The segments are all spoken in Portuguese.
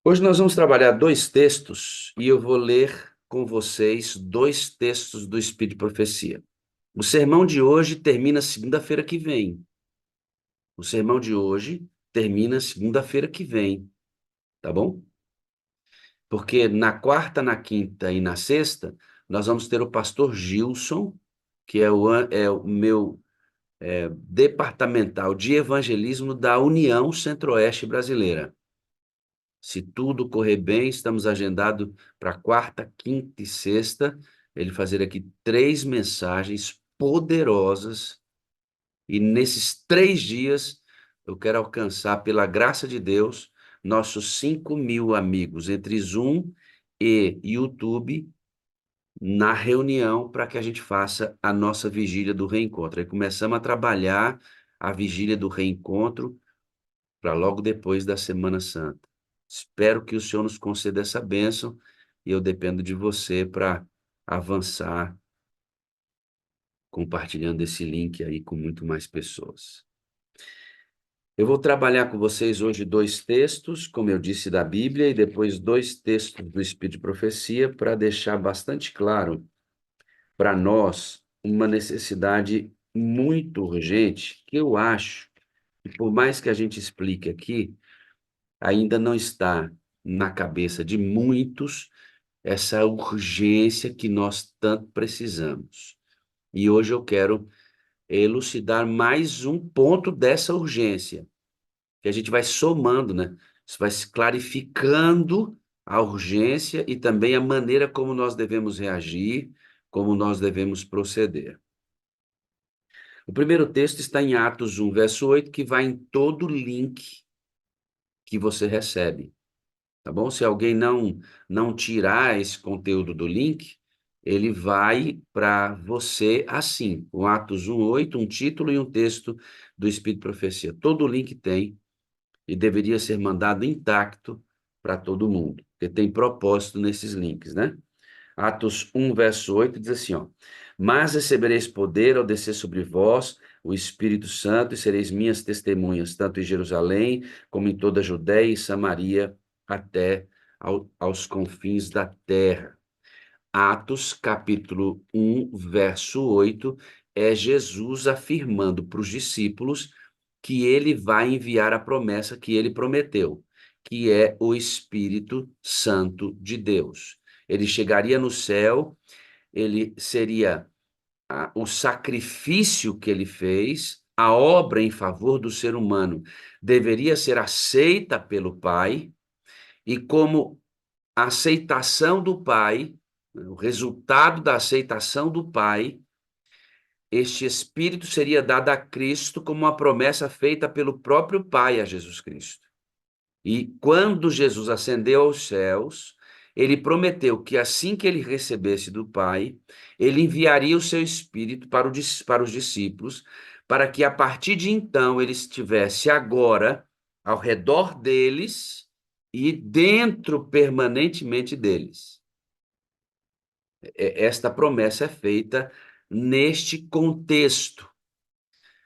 Hoje nós vamos trabalhar dois textos e eu vou ler com vocês dois textos do Espírito de Profecia. O sermão de hoje termina segunda-feira que vem. O sermão de hoje termina segunda-feira que vem, tá bom? Porque na quarta, na quinta e na sexta, nós vamos ter o pastor Gilson, que é o meu departamental de evangelismo da União Centro-Oeste Brasileira. Se tudo correr bem, estamos agendados para quarta, quinta e sexta, ele fazer aqui 3 mensagens poderosas. E nesses 3 dias, eu quero alcançar, pela graça de Deus, nossos 5.000 amigos entre Zoom e YouTube na reunião para que a gente faça a nossa vigília do reencontro. Aí começamos a trabalhar a vigília do reencontro para logo depois da Semana Santa. Espero que o Senhor nos conceda essa bênção e eu dependo de você para avançar compartilhando esse link aí com muito mais pessoas. Eu vou trabalhar com vocês hoje dois textos, como eu disse, da Bíblia, e depois dois textos do Espírito de Profecia, para deixar bastante claro para nós uma necessidade muito urgente, que eu acho, que por mais que a gente explique aqui, ainda não está na cabeça de muitos essa urgência que nós tanto precisamos. E hoje eu quero elucidar mais um ponto dessa urgência, que a gente vai somando, né? Isso vai se clarificando a urgência e também a maneira como nós devemos reagir, como nós devemos proceder. O primeiro texto está em Atos 1, verso 8, que vai em todo o link que você recebe. Tá bom? Se alguém não tirar esse conteúdo do link, ele vai para você assim, com Atos 1:8, um título e um texto do Espírito de Profecia. Todo o link tem e deveria ser mandado intacto para todo mundo, porque tem propósito nesses links, né? Atos 1, verso 8 diz assim, ó: Mas recebereis poder ao descer sobre vós o Espírito Santo e sereis minhas testemunhas, tanto em Jerusalém, como em toda a Judéia e Samaria, até aos confins da terra. Atos, capítulo 1, verso 8, é Jesus afirmando para os discípulos que ele vai enviar a promessa que ele prometeu, que é o Espírito Santo de Deus. Ele chegaria no céu, ele seria o sacrifício que ele fez, a obra em favor do ser humano deveria ser aceita pelo Pai, e como a aceitação do Pai, o resultado da aceitação do Pai, este Espírito seria dado a Cristo como uma promessa feita pelo próprio Pai a Jesus Cristo. E quando Jesus ascendeu aos céus, ele prometeu que assim que ele recebesse do Pai, ele enviaria o seu Espírito para os discípulos, para que a partir de então ele estivesse agora ao redor deles e dentro permanentemente deles. Esta promessa é feita neste contexto.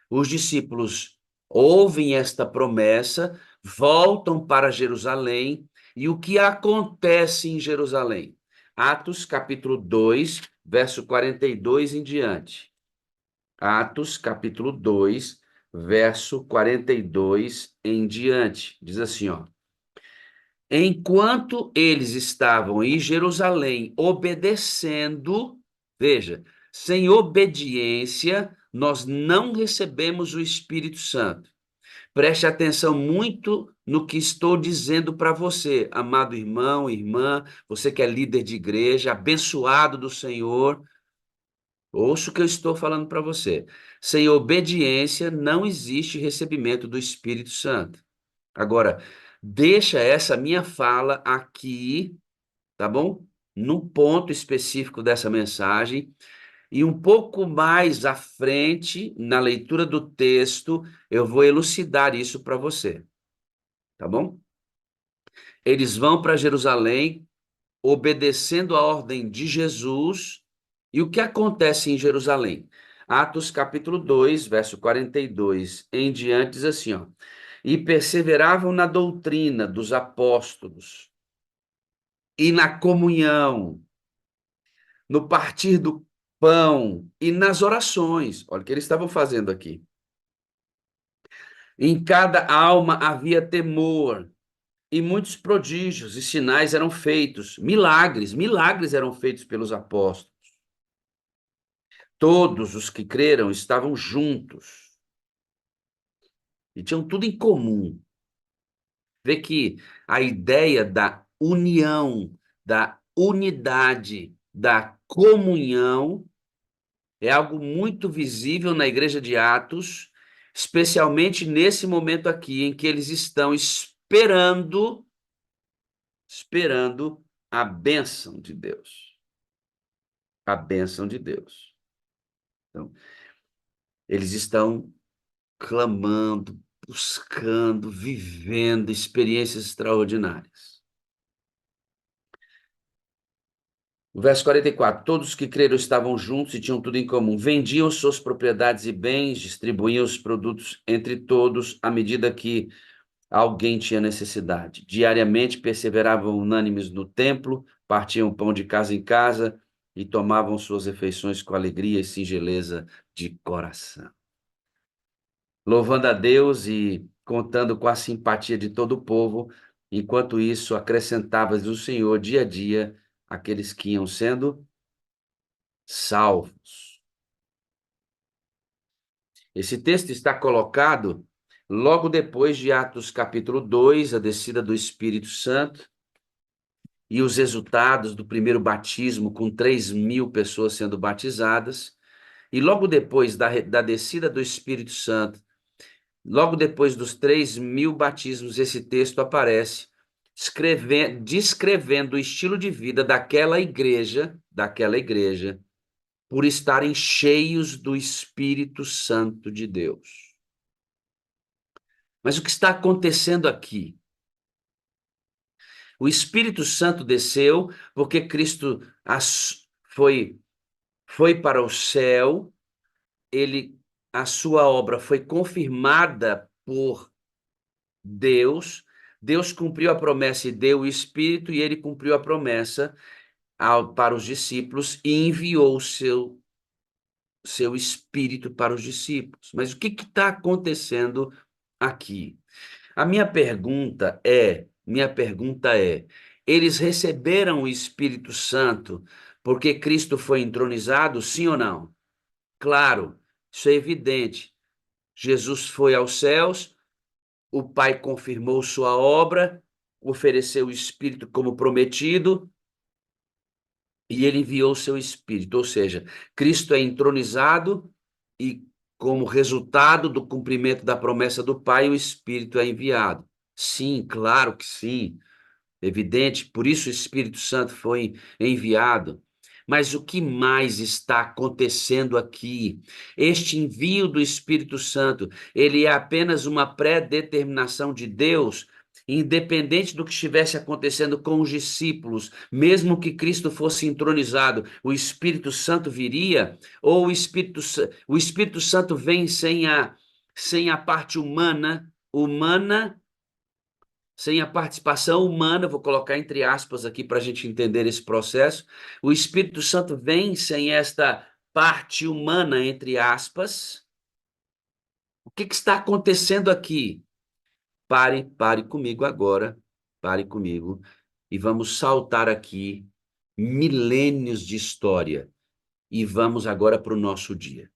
Os discípulos ouvem esta promessa, voltam para Jerusalém, e o que acontece em Jerusalém? Atos capítulo 2, verso 42 em diante. Atos capítulo 2, verso 42 em diante. Diz assim, ó: Enquanto eles estavam em Jerusalém obedecendo, veja, sem obediência, nós não recebemos o Espírito Santo. Preste atenção muito no que estou dizendo para você, amado irmão, irmã, você que é líder de igreja, abençoado do Senhor. Ouça o que eu estou falando para você. Sem obediência, não existe recebimento do Espírito Santo. Agora, deixa essa minha fala aqui, tá bom? Num ponto específico dessa mensagem, e um pouco mais à frente, na leitura do texto, eu vou elucidar isso para você, tá bom? Eles vão para Jerusalém, obedecendo a ordem de Jesus, e o que acontece em Jerusalém? Atos capítulo 2, verso 42 em diante, diz assim, ó: e perseveravam na doutrina dos apóstolos e na comunhão, no partir do pão e nas orações. Olha o que eles estavam fazendo aqui. Em cada alma havia temor, e muitos prodígios e sinais eram feitos, milagres eram feitos pelos apóstolos. Todos os que creram estavam juntos e tinham tudo em comum. Vê que a ideia da união, da unidade, da comunhão é algo muito visível na igreja de Atos, especialmente nesse momento aqui em que eles estão esperando a bênção de Deus. A bênção de Deus. Então, eles estão clamando, buscando, vivendo experiências extraordinárias. O verso 44, todos os que creram estavam juntos e tinham tudo em comum. Vendiam suas propriedades e bens, distribuíam os produtos entre todos à medida que alguém tinha necessidade. Diariamente perseveravam unânimes no templo, partiam pão de casa em casa e tomavam suas refeições com alegria e singeleza de coração. Louvando a Deus e contando com a simpatia de todo o povo, enquanto isso acrescentava-lhes o Senhor dia a dia aqueles que iam sendo salvos. Esse texto está colocado logo depois de Atos capítulo 2, a descida do Espírito Santo, e os resultados do primeiro batismo, com 3.000 pessoas sendo batizadas, e logo depois da descida do Espírito Santo, logo depois dos 3.000 batismos, esse texto aparece descrevendo o estilo de vida daquela igreja, por estarem cheios do Espírito Santo de Deus. Mas o que está acontecendo aqui? O Espírito Santo desceu porque Cristo foi para o céu, a sua obra foi confirmada por Deus, Deus cumpriu a promessa e deu o Espírito, e ele cumpriu a promessa para os discípulos e enviou o seu Espírito para os discípulos. Mas o que está acontecendo aqui? A minha pergunta é, eles receberam o Espírito Santo porque Cristo foi entronizado, sim ou não? Claro, isso é evidente. Jesus foi aos céus, o Pai confirmou sua obra, ofereceu o Espírito como prometido, e ele enviou o seu Espírito. Ou seja, Cristo é entronizado e, como resultado do cumprimento da promessa do Pai, o Espírito é enviado. Sim, claro que sim. Evidente, por isso o Espírito Santo foi enviado. Mas o que mais está acontecendo aqui? Este envio do Espírito Santo, ele é apenas uma pré-determinação de Deus, independente do que estivesse acontecendo com os discípulos, mesmo que Cristo fosse entronizado, o Espírito Santo viria, ou o Espírito Santo vem sem a parte humana, sem a participação humana, vou colocar entre aspas aqui para a gente entender esse processo. O Espírito Santo vem sem esta parte humana, entre aspas. O que está acontecendo aqui? Pare comigo agora, pare comigo, e vamos saltar aqui milênios de história, e vamos agora para o nosso dia,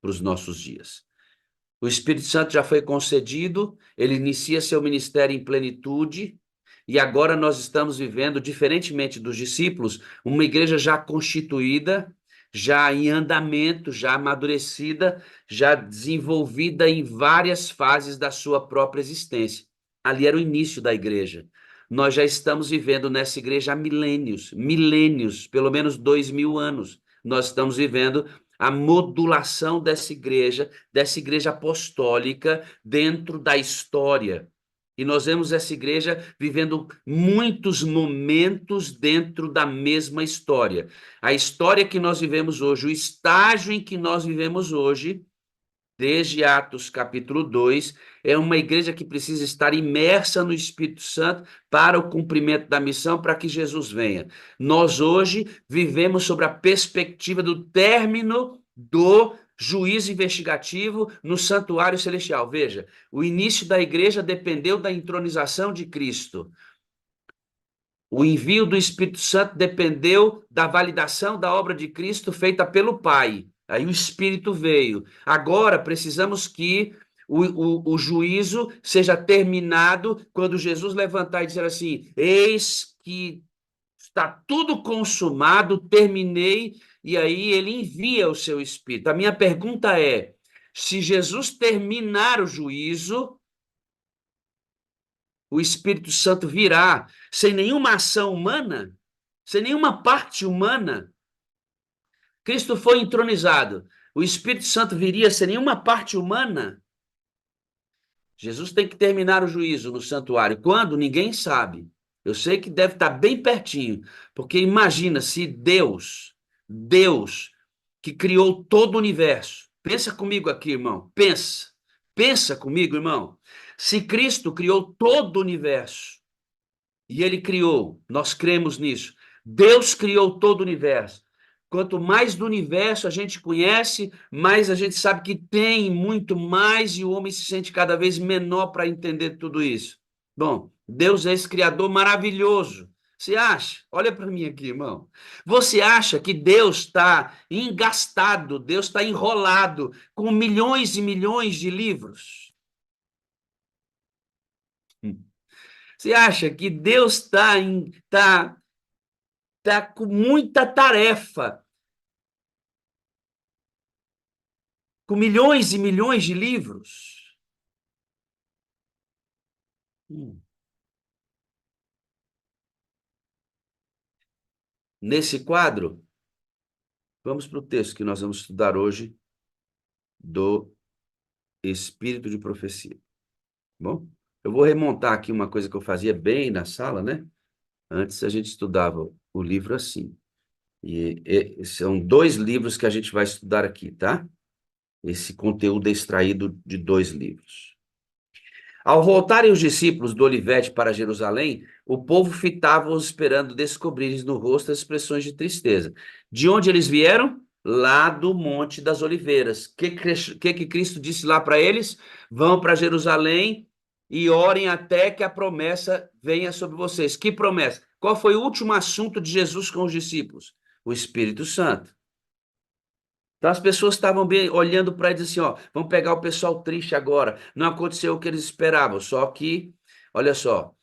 para os nossos dias. O Espírito Santo já foi concedido, ele inicia seu ministério em plenitude, e agora nós estamos vivendo, diferentemente dos discípulos, uma igreja já constituída, já em andamento, já amadurecida, já desenvolvida em várias fases da sua própria existência. Ali era o início da igreja. Nós já estamos vivendo nessa igreja há milênios, pelo menos 2.000 anos. Nós estamos vivendo a modulação dessa igreja apostólica dentro da história. E nós vemos essa igreja vivendo muitos momentos dentro da mesma história. A história que nós vivemos hoje, o estágio em que nós vivemos hoje, desde Atos capítulo 2, é uma igreja que precisa estar imersa no Espírito Santo para o cumprimento da missão, para que Jesus venha. Nós hoje vivemos sobre a perspectiva do término do juízo investigativo no santuário celestial. Veja, o início da igreja dependeu da entronização de Cristo. O envio do Espírito Santo dependeu da validação da obra de Cristo feita pelo Pai. Aí o Espírito veio. Agora precisamos que o juízo seja terminado quando Jesus levantar e dizer assim: Eis que está tudo consumado, terminei, e aí ele envia o seu Espírito. A minha pergunta é: se Jesus terminar o juízo, o Espírito Santo virá sem nenhuma ação humana, sem nenhuma parte humana. Cristo foi entronizado. O Espírito Santo viria sem nenhuma parte humana. Jesus tem que terminar o juízo no santuário. Quando? Ninguém sabe. Eu sei que deve estar bem pertinho, porque imagina se Deus, que criou todo o universo, pensa comigo aqui, irmão, pensa comigo, irmão. Se Cristo criou todo o universo, e ele criou, nós cremos nisso. Deus criou todo o universo. Quanto mais do universo a gente conhece, mais a gente sabe que tem muito mais e o homem se sente cada vez menor para entender tudo isso. Bom, Deus é esse criador maravilhoso. Você acha? Olha para mim aqui, irmão. Você acha que Deus está engastado, Deus está enrolado com milhões e milhões de livros? Você acha que Deus tá com muita tarefa, com milhões e milhões de livros? Hum. Nesse quadro, vamos para o texto que nós vamos estudar hoje do Espírito de Profecia. Bom, eu vou remontar aqui uma coisa que eu fazia bem na sala, né? Antes a gente estudava o livro assim. E são dois livros que a gente vai estudar aqui, tá? Esse conteúdo é extraído de dois livros. Ao voltarem os discípulos do Olivete para Jerusalém, o povo fitava-os esperando descobrir no rosto as expressões de tristeza. De onde eles vieram? Lá do Monte das Oliveiras. O que Cristo disse lá para eles? Vão para Jerusalém e orem até que a promessa venha sobre vocês. Que promessa? Qual foi o último assunto de Jesus com os discípulos? O Espírito Santo. Então as pessoas estavam bem olhando para eles assim, ó, vamos pegar o pessoal triste agora. Não aconteceu o que eles esperavam, só que, olha só,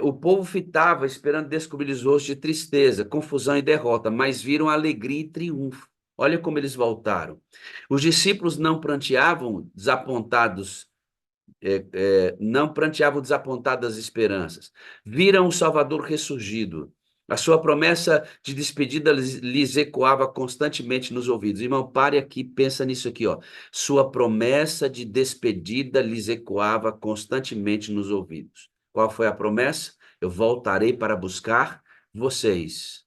o povo fitava esperando descobrir os rostos de tristeza, confusão e derrota, mas viram alegria e triunfo. Olha como eles voltaram. Os discípulos não pranteavam desapontadas esperanças. Viram o Salvador ressurgido. A sua promessa de despedida lhes ecoava constantemente nos ouvidos. Irmão, pare aqui, pensa nisso aqui, ó. Sua promessa de despedida lhes ecoava constantemente nos ouvidos. Qual foi a promessa? Eu voltarei para buscar vocês.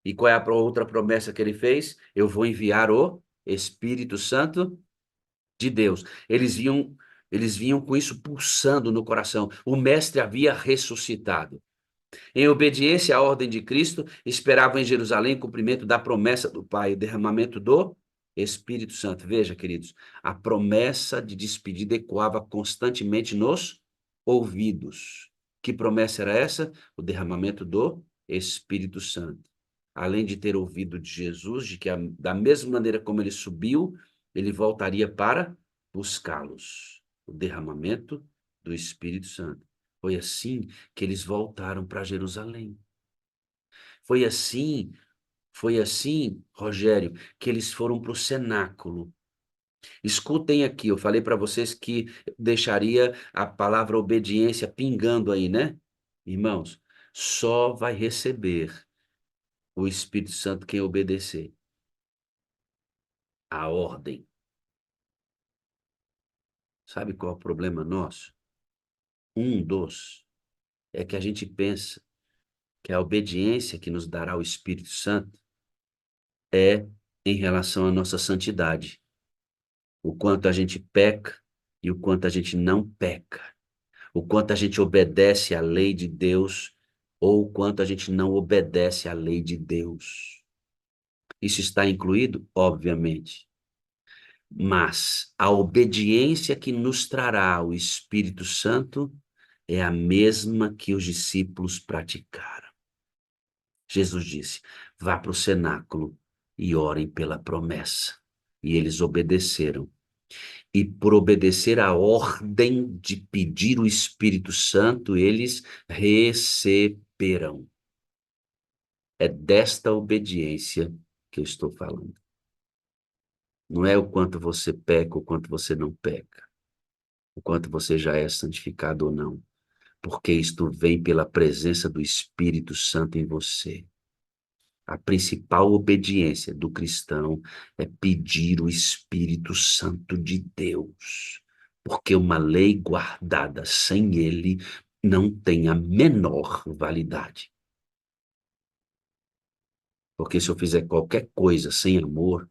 E qual é a outra promessa que ele fez? Eu vou enviar o Espírito Santo de Deus. Eles vinham com isso pulsando no coração. O mestre havia ressuscitado. Em obediência à ordem de Cristo, esperavam em Jerusalém o cumprimento da promessa do Pai, o derramamento do Espírito Santo. Veja, queridos, a promessa de despedida ecoava constantemente nos ouvidos. Que promessa era essa? O derramamento do Espírito Santo. Além de ter ouvido de Jesus, de que da mesma maneira como ele subiu, ele voltaria para buscá-los. O derramamento do Espírito Santo. Foi assim que eles voltaram para Jerusalém. Foi assim, Rogério, que eles foram para o cenáculo. Escutem aqui, eu falei para vocês que deixaria a palavra obediência pingando aí, né? Irmãos, só vai receber o Espírito Santo quem obedecer a ordem. Sabe qual é o problema nosso? Um dos é que a gente pensa que a obediência que nos dará o Espírito Santo é em relação à nossa santidade. o quanto a gente peca e o quanto a gente não peca, o quanto a gente obedece à lei de Deus ou o quanto a gente não obedece à lei de Deus. Isso está incluído? Obviamente. Mas a obediência que nos trará o Espírito Santo é a mesma que os discípulos praticaram. Jesus disse: vá para o cenáculo e orem pela promessa. E eles obedeceram. E por obedecer à ordem de pedir o Espírito Santo, eles receberão. É desta obediência que eu estou falando. Não é o quanto você peca, o quanto você não peca, o quanto você já é santificado ou não, porque isto vem pela presença do Espírito Santo em você. A principal obediência do cristão é pedir o Espírito Santo de Deus, porque uma lei guardada sem ele não tem a menor validade. Porque se eu fizer qualquer coisa sem amor,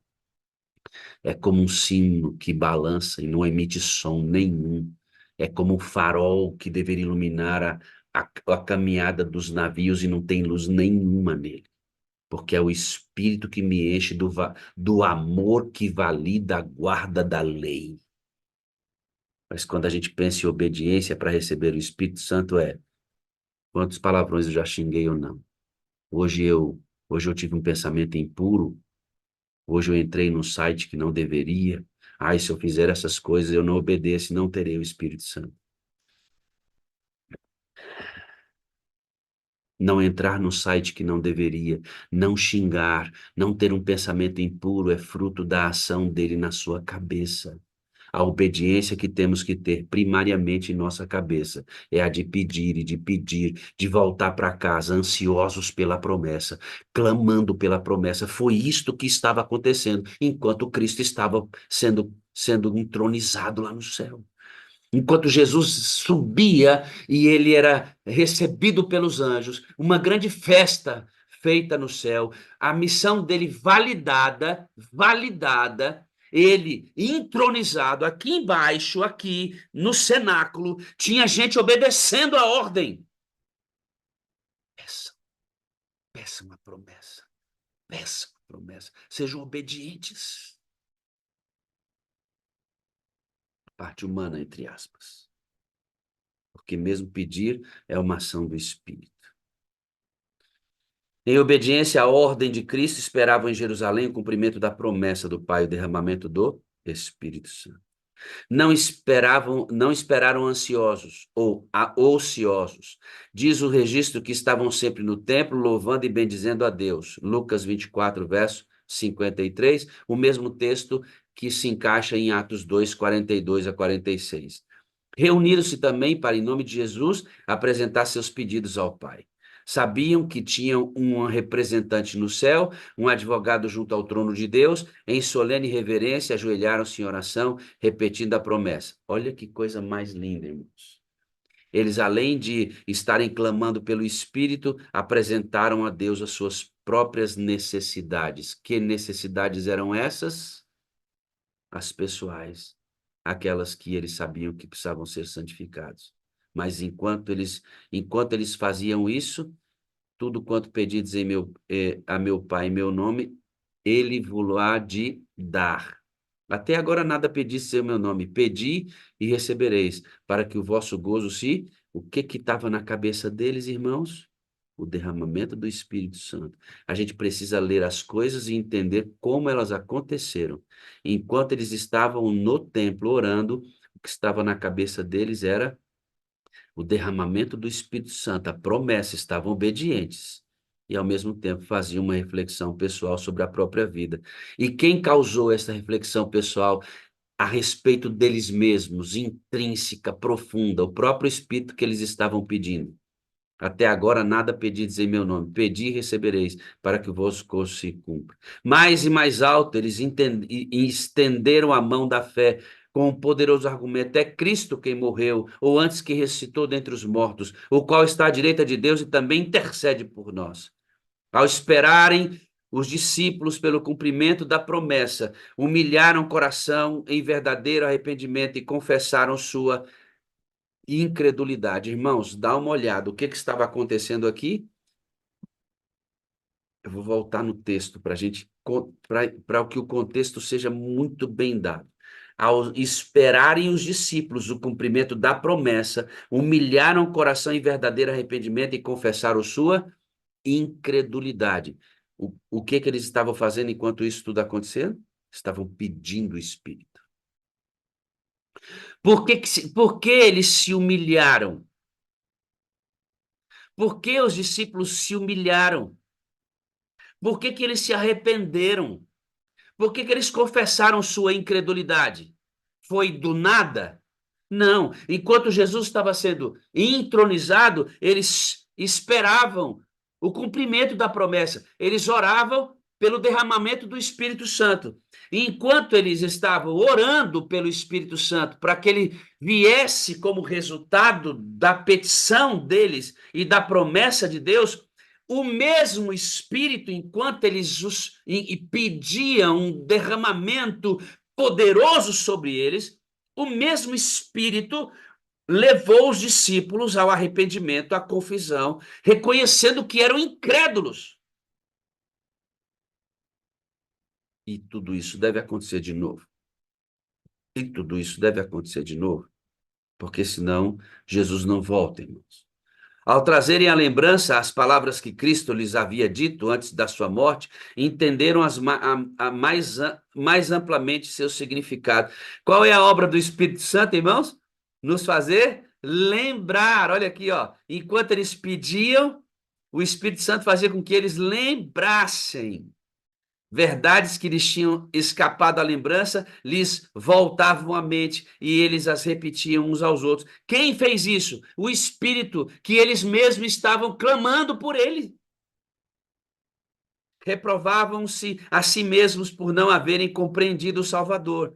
é como um sino que balança e não emite som nenhum. É como um farol que deveria iluminar a caminhada dos navios e não tem luz nenhuma nele. Porque é o Espírito que me enche do amor que valida a guarda da lei. Mas quando a gente pensa em obediência para receber o Espírito Santo, quantos palavrões eu já xinguei ou não? Hoje eu tive um pensamento impuro, hoje eu entrei num site que não deveria. Ai, se eu fizer essas coisas, eu não obedeço, não terei o Espírito Santo. Não entrar no site que não deveria, não xingar, não ter um pensamento impuro é fruto da ação dele na sua cabeça. A obediência que temos que ter primariamente em nossa cabeça é a de pedir e de pedir, de voltar para casa ansiosos pela promessa, clamando pela promessa. Foi isto que estava acontecendo enquanto Cristo estava sendo entronizado lá no céu. Enquanto Jesus subia e ele era recebido pelos anjos, uma grande festa feita no céu, a missão dele validada, ele entronizado aqui embaixo, aqui no cenáculo, tinha gente obedecendo a ordem. Peçam, peçam a promessa, peçam a promessa, sejam obedientes. Parte humana, entre aspas. Porque mesmo pedir é uma ação do Espírito. Em obediência à ordem de Cristo, esperavam em Jerusalém o cumprimento da promessa do Pai, o derramamento do Espírito Santo. Não esperaram ansiosos ou ociosos. Diz o registro que estavam sempre no templo, louvando e bendizendo a Deus. Lucas 24, verso 53, o mesmo texto que se encaixa em Atos 2, 42 a 46. Reuniram-se também para, em nome de Jesus, apresentar seus pedidos ao Pai. Sabiam que tinham um representante no céu, um advogado junto ao trono de Deus, em solene reverência, ajoelharam-se em oração, repetindo a promessa. Olha que coisa mais linda, irmãos. Eles, além de estarem clamando pelo Espírito, apresentaram a Deus as suas próprias necessidades. Que necessidades eram essas? As pessoais, aquelas que eles sabiam que precisavam ser santificados. Mas enquanto eles faziam isso, tudo quanto pedides a meu Pai em meu nome, ele vos há de dar. Até agora nada pedis em meu nome. Pedi e recebereis, para que o vosso gozo se... O que estava na cabeça deles, irmãos? O derramamento do Espírito Santo. A gente precisa ler as coisas e entender como elas aconteceram. Enquanto eles estavam no templo orando, o que estava na cabeça deles era o derramamento do Espírito Santo, a promessa, estavam obedientes e, ao mesmo tempo, faziam uma reflexão pessoal sobre a própria vida. E quem causou essa reflexão pessoal a respeito deles mesmos, intrínseca, profunda, o próprio Espírito que eles estavam pedindo? Até agora nada pedides em meu nome. Pedi e recebereis, para que o vosso curso se cumpra. Mais e mais alto, eles estenderam a mão da fé com um poderoso argumento. É Cristo quem morreu, ou antes que ressuscitou dentre os mortos, o qual está à direita de Deus e também intercede por nós. Ao esperarem os discípulos, pelo cumprimento da promessa, humilharam o coração em verdadeiro arrependimento e confessaram sua incredulidade. Irmãos, dá uma olhada. O que estava acontecendo aqui? Eu vou voltar no texto para para que o contexto seja muito bem dado. Ao esperarem os discípulos o cumprimento da promessa, humilharam o coração em verdadeiro arrependimento e confessaram sua incredulidade. O que eles estavam fazendo enquanto isso tudo acontecendo? Estavam pedindo o Espírito. Por que eles se humilharam? Por que os discípulos se humilharam? Por que eles se arrependeram? Por que eles confessaram sua incredulidade? Foi do nada? Não. Enquanto Jesus estava sendo entronizado, eles esperavam o cumprimento da promessa. Eles oravam pelo derramamento do Espírito Santo. E enquanto eles estavam orando pelo Espírito Santo, para que ele viesse como resultado da petição deles e da promessa de Deus, o mesmo Espírito, enquanto eles pediam um derramamento poderoso sobre eles, o mesmo Espírito levou os discípulos ao arrependimento, à confissão, reconhecendo que eram incrédulos. E tudo isso deve acontecer de novo. E tudo isso deve acontecer de novo, porque senão Jesus não volta, irmãos. Ao trazerem à lembrança as palavras que Cristo lhes havia dito antes da sua morte, entenderam mais amplamente seu significado. Qual é a obra do Espírito Santo, irmãos? Nos fazer lembrar. Olha aqui, ó. Enquanto eles pediam, o Espírito Santo fazia com que eles lembrassem. Verdades que lhes tinham escapado à lembrança lhes voltavam à mente e eles as repetiam uns aos outros. Quem fez isso? O Espírito, que eles mesmos estavam clamando por ele. Reprovavam-se a si mesmos por não haverem compreendido o Salvador.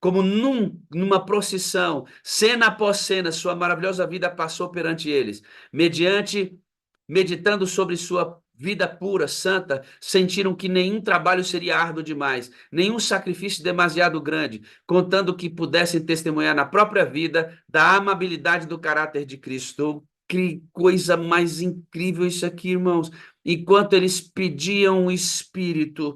Como numa procissão, cena após cena, sua maravilhosa vida passou perante eles, meditando sobre sua vida pura, santa, sentiram que nenhum trabalho seria árduo demais, nenhum sacrifício demasiado grande, contando que pudessem testemunhar na própria vida da amabilidade do caráter de Cristo. Que coisa mais incrível isso aqui, irmãos. Enquanto eles pediam o Espírito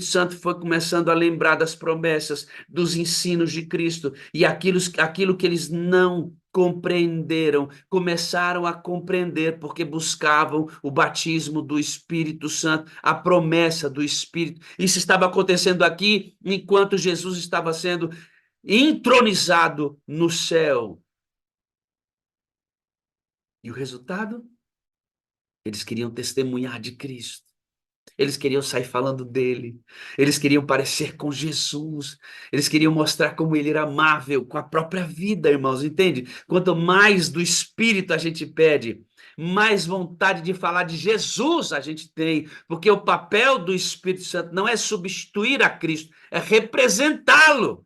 Santo foi começando a lembrar das promessas, dos ensinos de Cristo, e aquilo que eles não compreenderam, começaram a compreender, porque buscavam o batismo do Espírito Santo, a promessa do Espírito. Isso estava acontecendo aqui enquanto Jesus estava sendo entronizado no céu. E o resultado? Eles queriam testemunhar de Cristo. Eles queriam sair falando dele. Eles queriam parecer com Jesus. Eles queriam mostrar como ele era amável com a própria vida, irmãos, entende? Quanto mais do Espírito a gente pede, mais vontade de falar de Jesus a gente tem, porque o papel do Espírito Santo não é substituir a Cristo, é representá-lo.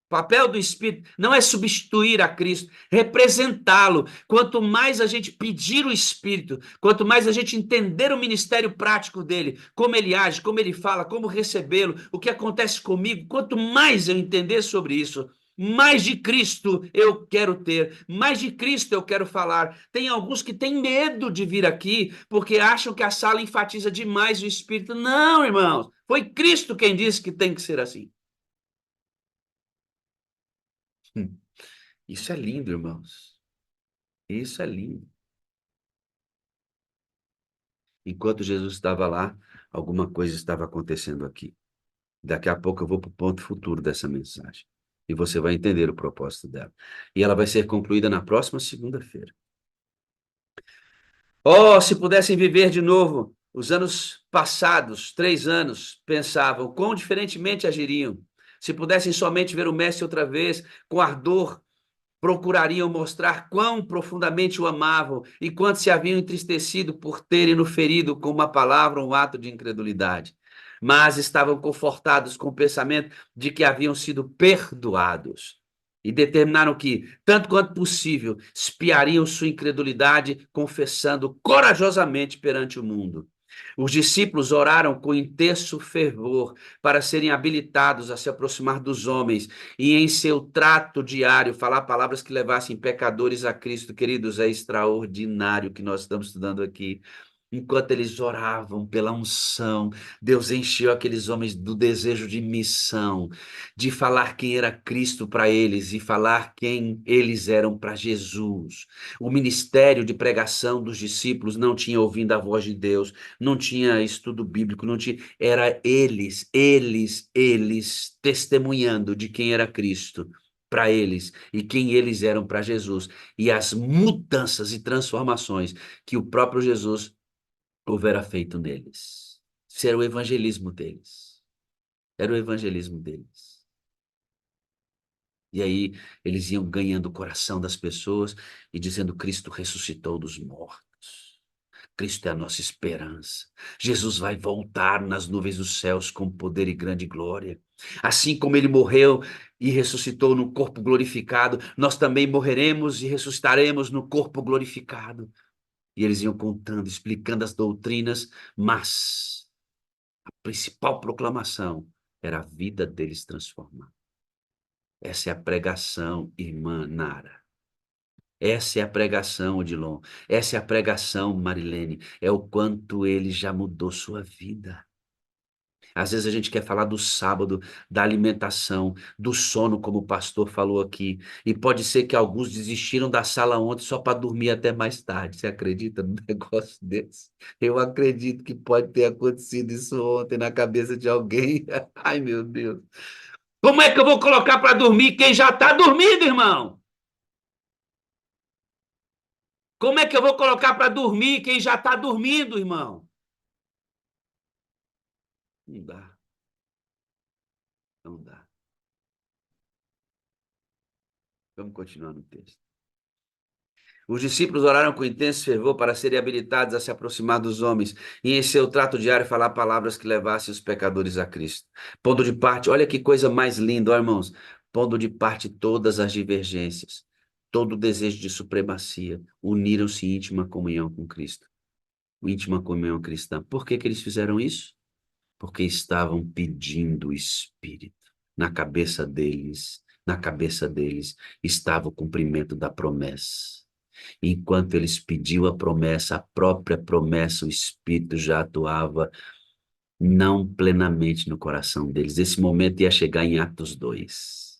O papel do Espírito não é substituir a Cristo, representá-lo. Quanto mais a gente pedir o Espírito, quanto mais a gente entender o ministério prático dele, como ele age, como ele fala, como recebê-lo, o que acontece comigo, quanto mais eu entender sobre isso, mais de Cristo eu quero ter, mais de Cristo eu quero falar. Tem alguns que têm medo de vir aqui porque acham que a sala enfatiza demais o Espírito. Não, irmãos, foi Cristo quem disse que tem que ser assim. Isso é lindo, irmãos. Isso é lindo. Enquanto Jesus estava lá, alguma coisa estava acontecendo aqui. Daqui a pouco eu vou para o ponto futuro dessa mensagem. E você vai entender o propósito dela. E ela vai ser concluída na próxima segunda-feira. Oh, se pudessem viver de novo os anos passados, 3 anos, pensavam, quão diferentemente agiriam. Se pudessem somente ver o Mestre outra vez, com ardor, procurariam mostrar quão profundamente o amavam e quanto se haviam entristecido por terem no ferido com uma palavra ou um ato de incredulidade. Mas estavam confortados com o pensamento de que haviam sido perdoados. E determinaram que, tanto quanto possível, espiariam sua incredulidade, confessando corajosamente perante o mundo. Os discípulos oraram com intenso fervor para serem habilitados a se aproximar dos homens e, em seu trato diário, falar palavras que levassem pecadores a Cristo. Queridos, é extraordinário o que nós estamos estudando aqui. Enquanto eles oravam pela unção, Deus encheu aqueles homens do desejo de missão, de falar quem era Cristo para eles e falar quem eles eram para Jesus. O ministério de pregação dos discípulos não tinha ouvido a voz de Deus, não tinha estudo bíblico, não tinha, era eles testemunhando de quem era Cristo para eles e quem eles eram para Jesus e as mudanças e transformações que o próprio Jesus houvera feito neles. Isso era o evangelismo deles. Era o evangelismo deles. E aí eles iam ganhando o coração das pessoas e dizendo: Cristo ressuscitou dos mortos. Cristo é a nossa esperança. Jesus vai voltar nas nuvens dos céus com poder e grande glória. Assim como ele morreu e ressuscitou no corpo glorificado, nós também morreremos e ressuscitaremos no corpo glorificado. E eles iam contando, explicando as doutrinas, mas a principal proclamação era a vida deles transformada. Essa é a pregação, irmã Nara. Essa é a pregação, Odilon. Essa é a pregação, Marilene. É o quanto ele já mudou sua vida. Às vezes a gente quer falar do sábado, da alimentação, do sono, como o pastor falou aqui. E pode ser que alguns desistiram da sala ontem só para dormir até mais tarde. Você acredita num negócio desse? Eu acredito que pode ter acontecido isso ontem na cabeça de alguém. Ai, meu Deus. Como é que eu vou colocar para dormir quem já está dormindo, irmão? Como é que eu vou colocar para dormir quem já está dormindo, irmão? Não dá, não dá. Vamos continuar no texto. Os discípulos oraram com intenso fervor para serem habilitados a se aproximar dos homens e, em seu trato diário, falar palavras que levassem os pecadores a Cristo. Pondo de parte, olha que coisa mais linda, ó, irmãos. Pondo de parte todas as divergências, todo o desejo de supremacia, uniram-se em íntima comunhão com Cristo. Íntima comunhão cristã. Por que que eles fizeram isso? Porque estavam pedindo o Espírito. Na cabeça deles estava o cumprimento da promessa. Enquanto eles pediam a promessa, a própria promessa, o Espírito já atuava não plenamente no coração deles. Esse momento ia chegar em Atos 2.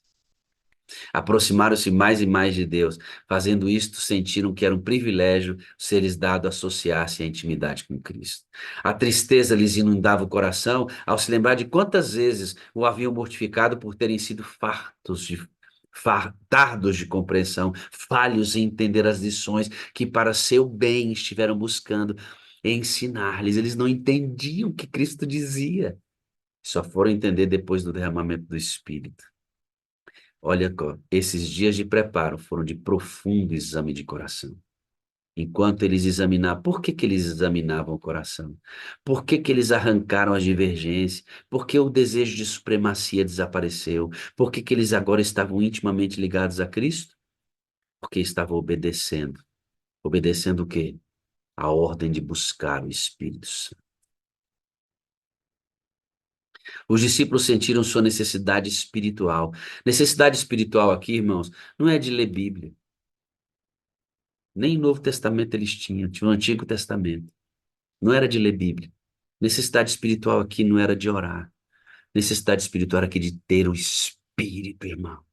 Aproximaram-se mais e mais de Deus. Fazendo isto, sentiram que era um privilégio ser-lhes dado associar-se à intimidade com Cristo. A tristeza lhes inundava o coração ao se lembrar de quantas vezes o haviam mortificado por terem sido tardos de compreensão, falhos em entender as lições que para seu bem estiveram buscando ensinar-lhes. Eles não entendiam o que Cristo dizia. Só foram entender depois do derramamento do Espírito. Olha, esses dias de preparo foram de profundo exame de coração. Enquanto eles examinavam, por que que eles examinavam o coração? Por que que eles arrancaram as divergências? Por que o desejo de supremacia desapareceu? Por que que eles agora estavam intimamente ligados a Cristo? Porque estavam obedecendo. Obedecendo o quê? A ordem de buscar o Espírito Santo. Os discípulos sentiram sua necessidade espiritual. Necessidade espiritual aqui, irmãos, não é de ler Bíblia. Nem o Novo Testamento eles tinham o Antigo Testamento. Não era de ler Bíblia. Necessidade espiritual aqui não era de orar. Necessidade espiritual era aqui de ter o Espírito, irmão.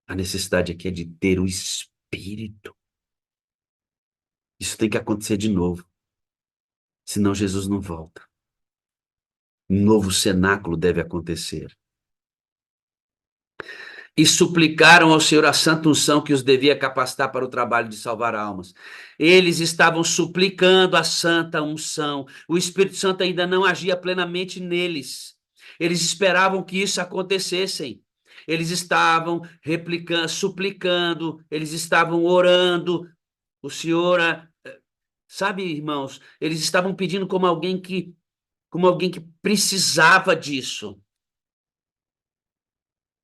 A necessidade aqui é de ter o Espírito. Isso tem que acontecer de novo. Senão Jesus não volta. Um novo cenáculo deve acontecer. E suplicaram ao Senhor a santa unção que os devia capacitar para o trabalho de salvar almas. Eles estavam suplicando a santa unção. O Espírito Santo ainda não agia plenamente neles. Eles esperavam que isso acontecesse. Eles estavam replicando, suplicando, eles estavam orando. O Senhor, sabe, irmãos, eles estavam pedindo como alguém que precisava disso.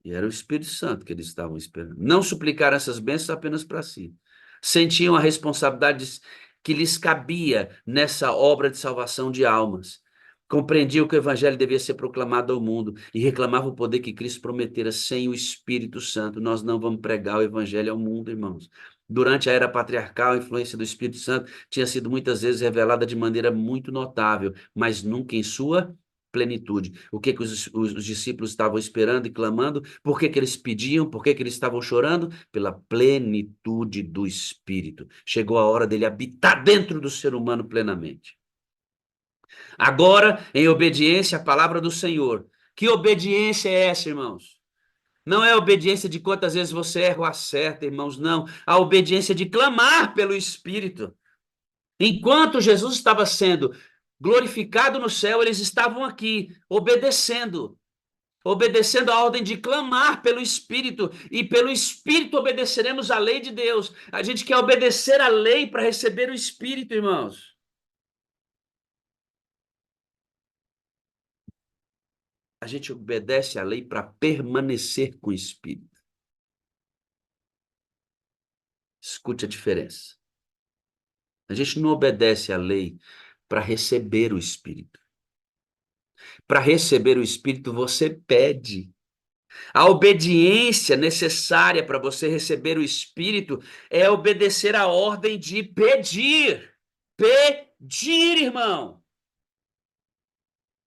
E era o Espírito Santo que eles estavam esperando. Não suplicaram essas bênçãos apenas para si. Sentiam a responsabilidade que lhes cabia nessa obra de salvação de almas. Compreendiam que o evangelho devia ser proclamado ao mundo e reclamavam o poder que Cristo prometera sem o Espírito Santo. Nós não vamos pregar o evangelho ao mundo, irmãos. Durante a era patriarcal, a influência do Espírito Santo tinha sido muitas vezes revelada de maneira muito notável, mas nunca em sua plenitude. O que que os discípulos estavam esperando e clamando? Por que que eles pediam? Por que que eles estavam chorando? Pela plenitude do Espírito. Chegou a hora dele habitar dentro do ser humano plenamente. Agora, em obediência à palavra do Senhor. Que obediência é essa, irmãos? Não é a obediência de quantas vezes você erra ou acerta, irmãos, não. A obediência de clamar pelo Espírito. Enquanto Jesus estava sendo glorificado no céu, eles estavam aqui, obedecendo a ordem de clamar pelo Espírito, e pelo Espírito obedeceremos a lei de Deus. A gente quer obedecer a lei para receber o Espírito, irmãos. A gente obedece a lei para permanecer com o Espírito. Escute a diferença. A gente não obedece a lei para receber o Espírito. Para receber o Espírito, você pede. A obediência necessária para você receber o Espírito é obedecer a ordem de pedir. Pedir, irmão.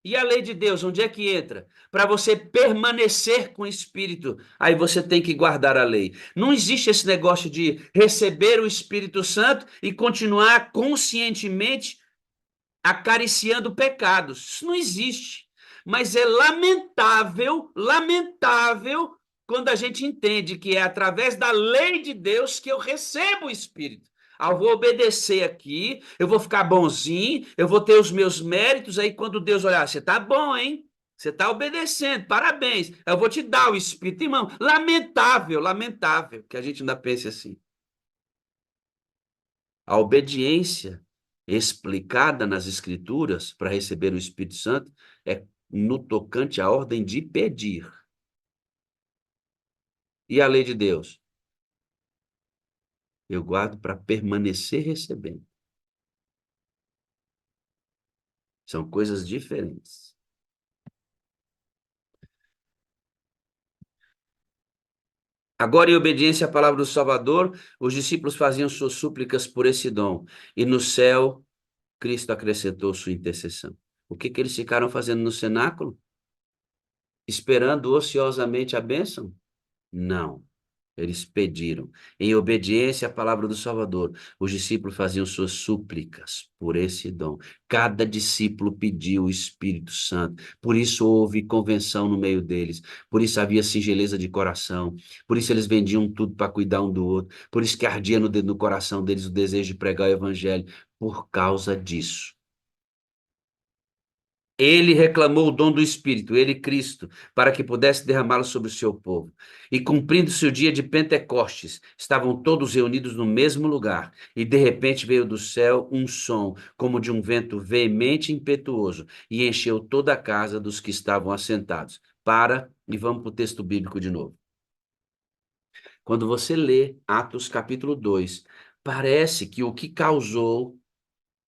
E a lei de Deus, onde é que entra? Para você permanecer com o Espírito, aí você tem que guardar a lei. Não existe esse negócio de receber o Espírito Santo e continuar conscientemente acariciando pecados. Isso não existe. Mas é lamentável, lamentável, quando a gente entende que é através da lei de Deus que eu recebo o Espírito. Ah, eu vou obedecer aqui, eu vou ficar bonzinho, eu vou ter os meus méritos, aí quando Deus olhar, você tá bom, hein? Você está obedecendo, parabéns. Eu vou te dar o Espírito. Irmão, lamentável, lamentável que a gente ainda pense assim. A obediência explicada nas Escrituras para receber o Espírito Santo é no tocante à ordem de pedir. E a lei de Deus? Eu guardo para permanecer recebendo. São coisas diferentes. Agora, em obediência à palavra do Salvador, os discípulos faziam suas súplicas por esse dom. E no céu, Cristo acrescentou sua intercessão. O que que eles ficaram fazendo no cenáculo? Esperando ociosamente a bênção? Não. Eles pediram. Em obediência à palavra do Salvador, os discípulos faziam suas súplicas por esse dom. Cada discípulo pediu o Espírito Santo. Por isso houve convenção no meio deles. Por isso havia singeleza de coração. Por isso eles vendiam tudo para cuidar um do outro. Por isso que ardia no coração deles o desejo de pregar o evangelho. Por causa disso. Ele reclamou o dom do Espírito, ele, Cristo, para que pudesse derramá-lo sobre o seu povo. E cumprindo-se o dia de Pentecostes, estavam todos reunidos no mesmo lugar, e de repente veio do céu um som, como de um vento veemente e impetuoso, e encheu toda a casa dos que estavam assentados. E vamos para o texto bíblico de novo. Quando você lê Atos capítulo 2, parece que o que causou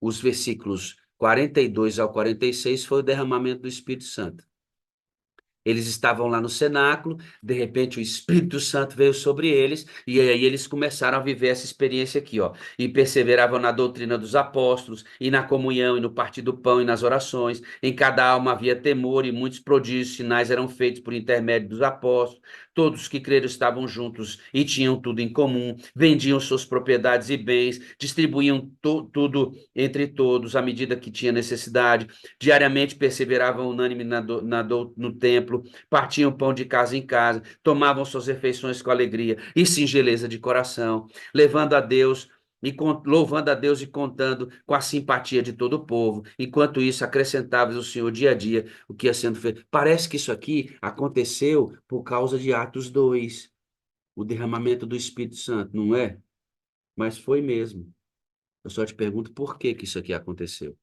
os versículos 42 ao 46 foi o derramamento do Espírito Santo. Eles estavam lá no cenáculo, de repente o Espírito Santo veio sobre eles, e aí eles começaram a viver essa experiência aqui, ó. E perseveravam na doutrina dos apóstolos, e na comunhão, e no partir do pão, e nas orações. Em cada alma havia temor, e muitos prodígios, sinais eram feitos por intermédio dos apóstolos. Todos que creram estavam juntos e tinham tudo em comum, vendiam suas propriedades e bens, distribuíam tudo entre todos, à medida que tinha necessidade. Diariamente perseveravam unânime no templo, partiam pão de casa em casa, tomavam suas refeições com alegria e singeleza de coração, levando a Deus louvando a Deus e contando com a simpatia de todo o povo. Enquanto isso, acrescentava o Senhor dia a dia o que ia sendo feito. Parece que isso aqui aconteceu por causa de Atos 2, o derramamento do Espírito Santo, não é? Mas foi mesmo. Eu só te pergunto por que que isso aqui aconteceu.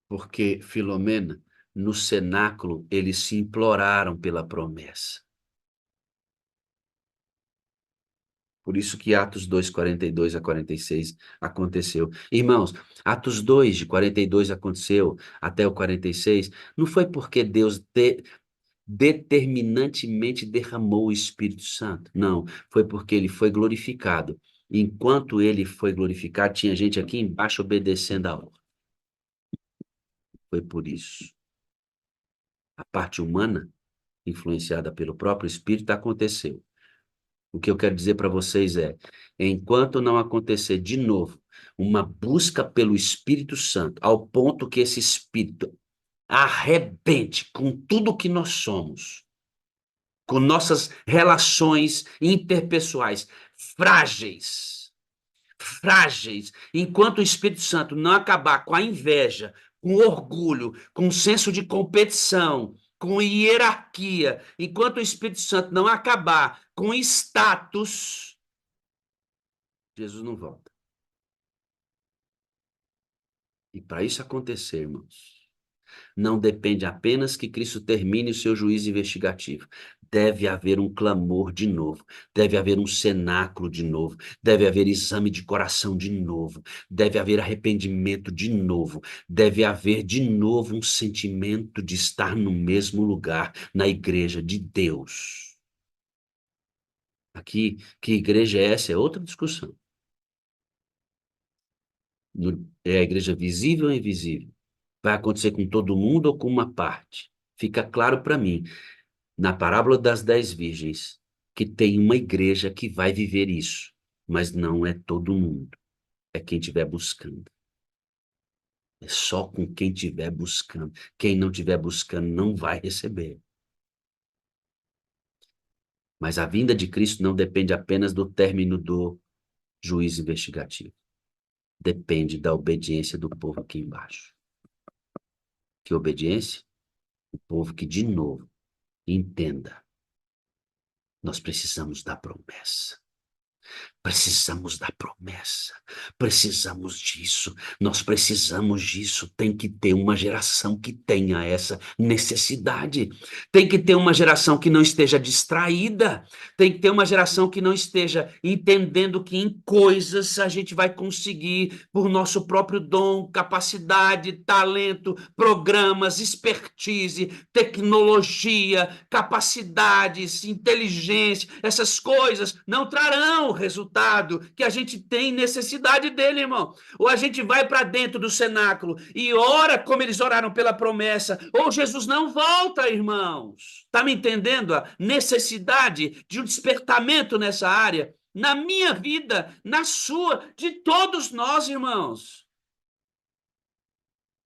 Porque Filomena no cenáculo, eles se imploraram pela promessa. Por isso que Atos 2, 42 a 46 aconteceu. Irmãos, Atos 2, de 42 aconteceu até o 46, não foi porque Deus determinantemente derramou o Espírito Santo. Não, foi porque ele foi glorificado. Enquanto ele foi glorificado, tinha gente aqui embaixo obedecendo a ordem. Foi por isso. A parte humana, influenciada pelo próprio Espírito, aconteceu. O que eu quero dizer para vocês é, enquanto não acontecer de novo uma busca pelo Espírito Santo, ao ponto que esse Espírito arrebente com tudo que nós somos, com nossas relações interpessoais frágeis, frágeis, enquanto o Espírito Santo não acabar com a inveja, com orgulho, com senso de competição, com hierarquia, enquanto o Espírito Santo não acabar com status, Jesus não volta. E para isso acontecer, irmãos, não depende apenas que Cristo termine o seu juízo investigativo. Deve haver um clamor de novo, deve haver um cenáculo de novo, deve haver exame de coração de novo, deve haver arrependimento de novo, deve haver de novo um sentimento de estar no mesmo lugar, na igreja de Deus. Aqui, que igreja é essa? É outra discussão. É a igreja visível ou invisível? Vai acontecer com todo mundo ou com uma parte? Fica claro para mim, na parábola das 10 virgens, que tem uma igreja que vai viver isso, mas não é todo mundo. É quem estiver buscando. É só com quem estiver buscando. Quem não estiver buscando não vai receber. Mas a vinda de Cristo não depende apenas do término do juízo investigativo. Depende da obediência do povo aqui embaixo. Que obediência? O povo que, de novo, entenda. Nós precisamos da promessa. Precisamos da promessa, precisamos disso, nós precisamos disso. Tem que ter uma geração que tenha essa necessidade, tem que ter uma geração que não esteja distraída, tem que ter uma geração que não esteja entendendo que em coisas a gente vai conseguir, por nosso próprio dom, capacidade, talento, programas, expertise, tecnologia, capacidades, inteligência, essas coisas não trarão resultado que a gente tem necessidade dele, irmão. Ou a gente vai para dentro do cenáculo e ora como eles oraram pela promessa, ou Jesus não volta, irmãos. Tá me entendendo a necessidade de um despertamento nessa área? Na minha vida, na sua, de todos nós, irmãos.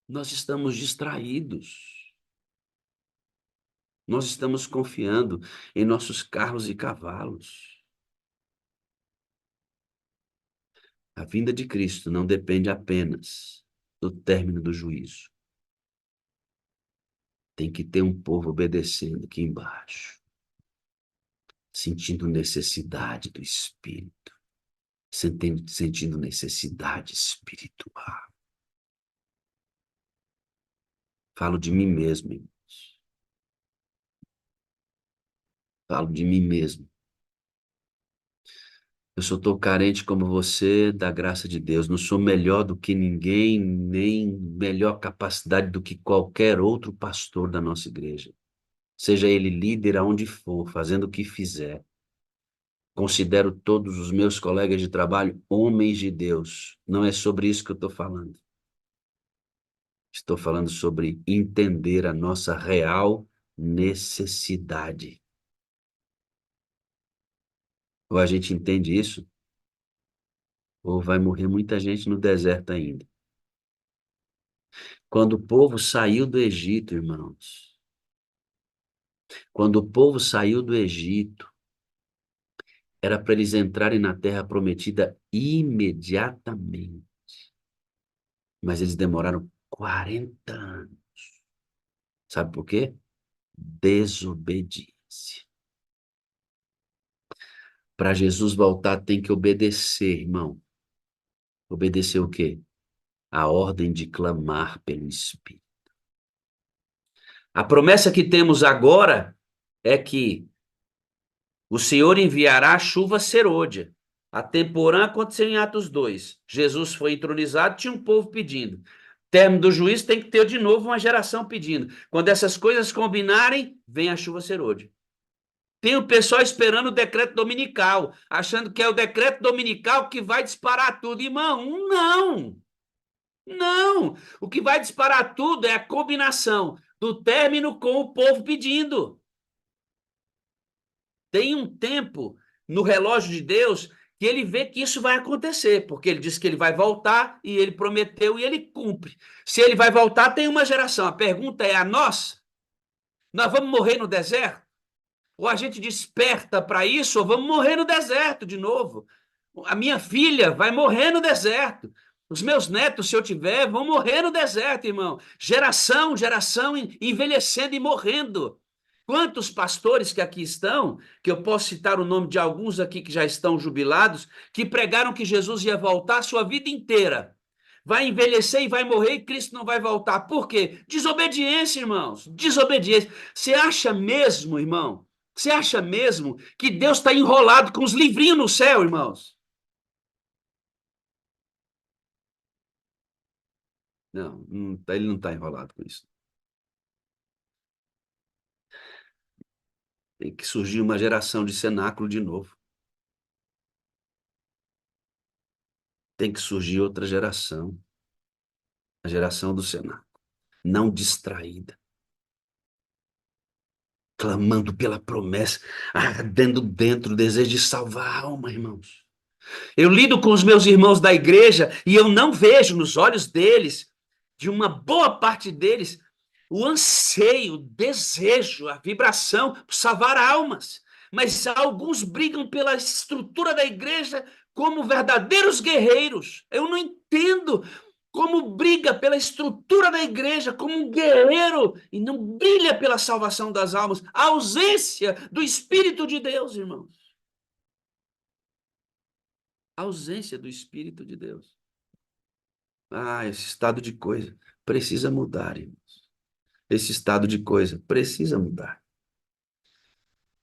Nós estamos distraídos. Nós estamos confiando em nossos carros e cavalos. A vinda de Cristo não depende apenas do término do juízo. Tem que ter um povo obedecendo aqui embaixo, sentindo necessidade do Espírito, sentindo necessidade espiritual. Falo de mim mesmo, irmãos. Falo de mim mesmo. Eu sou tão carente como você da graça de Deus. Não sou melhor do que ninguém, nem melhor capacidade do que qualquer outro pastor da nossa igreja. Seja ele líder aonde for, fazendo o que fizer. Considero todos os meus colegas de trabalho homens de Deus. Não é sobre isso que eu estou falando. Estou falando sobre entender a nossa real necessidade. Ou a gente entende isso, ou vai morrer muita gente no deserto ainda. Quando o povo saiu do Egito, irmãos, quando o povo saiu do Egito, era para eles entrarem na terra prometida imediatamente. Mas eles demoraram 40 anos. Sabe por quê? Desobediência. Para Jesus voltar, tem que obedecer, irmão. Obedecer o quê? A ordem de clamar pelo Espírito. A promessa que temos agora é que o Senhor enviará chuva serôdia. A temporã aconteceu em Atos 2. Jesus foi entronizado, tinha um povo pedindo. Término do juízo tem que ter de novo uma geração pedindo. Quando essas coisas combinarem, vem a chuva serôdia. Tem o pessoal esperando o decreto dominical, achando que é o decreto dominical que vai disparar tudo. Irmão, não! Não! O que vai disparar tudo é a combinação do término com o povo pedindo. Tem um tempo no relógio de Deus que ele vê que isso vai acontecer, porque ele disse que ele vai voltar e ele prometeu e ele cumpre. Se ele vai voltar, tem uma geração. A pergunta é a nossa? Nós vamos morrer no deserto? Ou a gente desperta para isso, ou vamos morrer no deserto de novo? A minha filha vai morrer no deserto. Os meus netos, se eu tiver, vão morrer no deserto, irmão. Geração envelhecendo e morrendo. Quantos pastores que aqui estão, que eu posso citar o nome de alguns aqui que já estão jubilados, que pregaram que Jesus ia voltar a sua vida inteira. Vai envelhecer e vai morrer e Cristo não vai voltar. Por quê? Desobediência, irmãos. Desobediência. Você acha mesmo, irmão? Você acha mesmo que Deus está enrolado com os livrinhos no céu, irmãos? Não, ele não está enrolado com isso. Tem que surgir uma geração de cenáculo de novo. Tem que surgir outra geração. A geração do cenáculo. Não distraída. Clamando pela promessa. Ardendo dentro o desejo de salvar a alma, irmãos. Eu lido com os meus irmãos da igreja e eu não vejo nos olhos deles, de uma boa parte deles, o anseio, o desejo, a vibração por salvar almas. Mas alguns brigam pela estrutura da igreja como verdadeiros guerreiros. Eu não entendo como briga pela estrutura da igreja como um guerreiro e não brilha pela salvação das almas. A ausência do Espírito de Deus, irmãos. A ausência do Espírito de Deus. Esse estado de coisa precisa mudar, irmãos. Esse estado de coisa precisa mudar.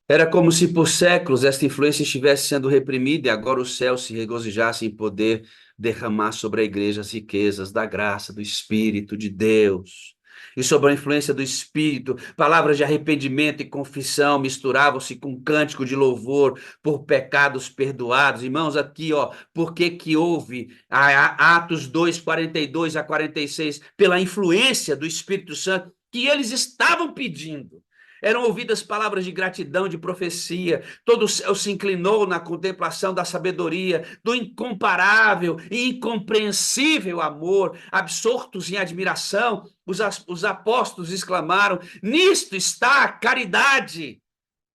Era como se por séculos esta influência estivesse sendo reprimida e agora o céu se regozijasse em poder derramar sobre a igreja as riquezas da graça, do Espírito de Deus. E sob a influência do Espírito, palavras de arrependimento e confissão misturavam-se com cântico de louvor por pecados perdoados. Irmãos, aqui, por que houve Atos 2, 42 a 46? Pela influência do Espírito Santo que eles estavam pedindo. Eram ouvidas palavras de gratidão, de profecia. Todo o céu se inclinou na contemplação da sabedoria, do incomparável e incompreensível amor. Absortos em admiração, os apóstolos exclamaram: nisto está a caridade.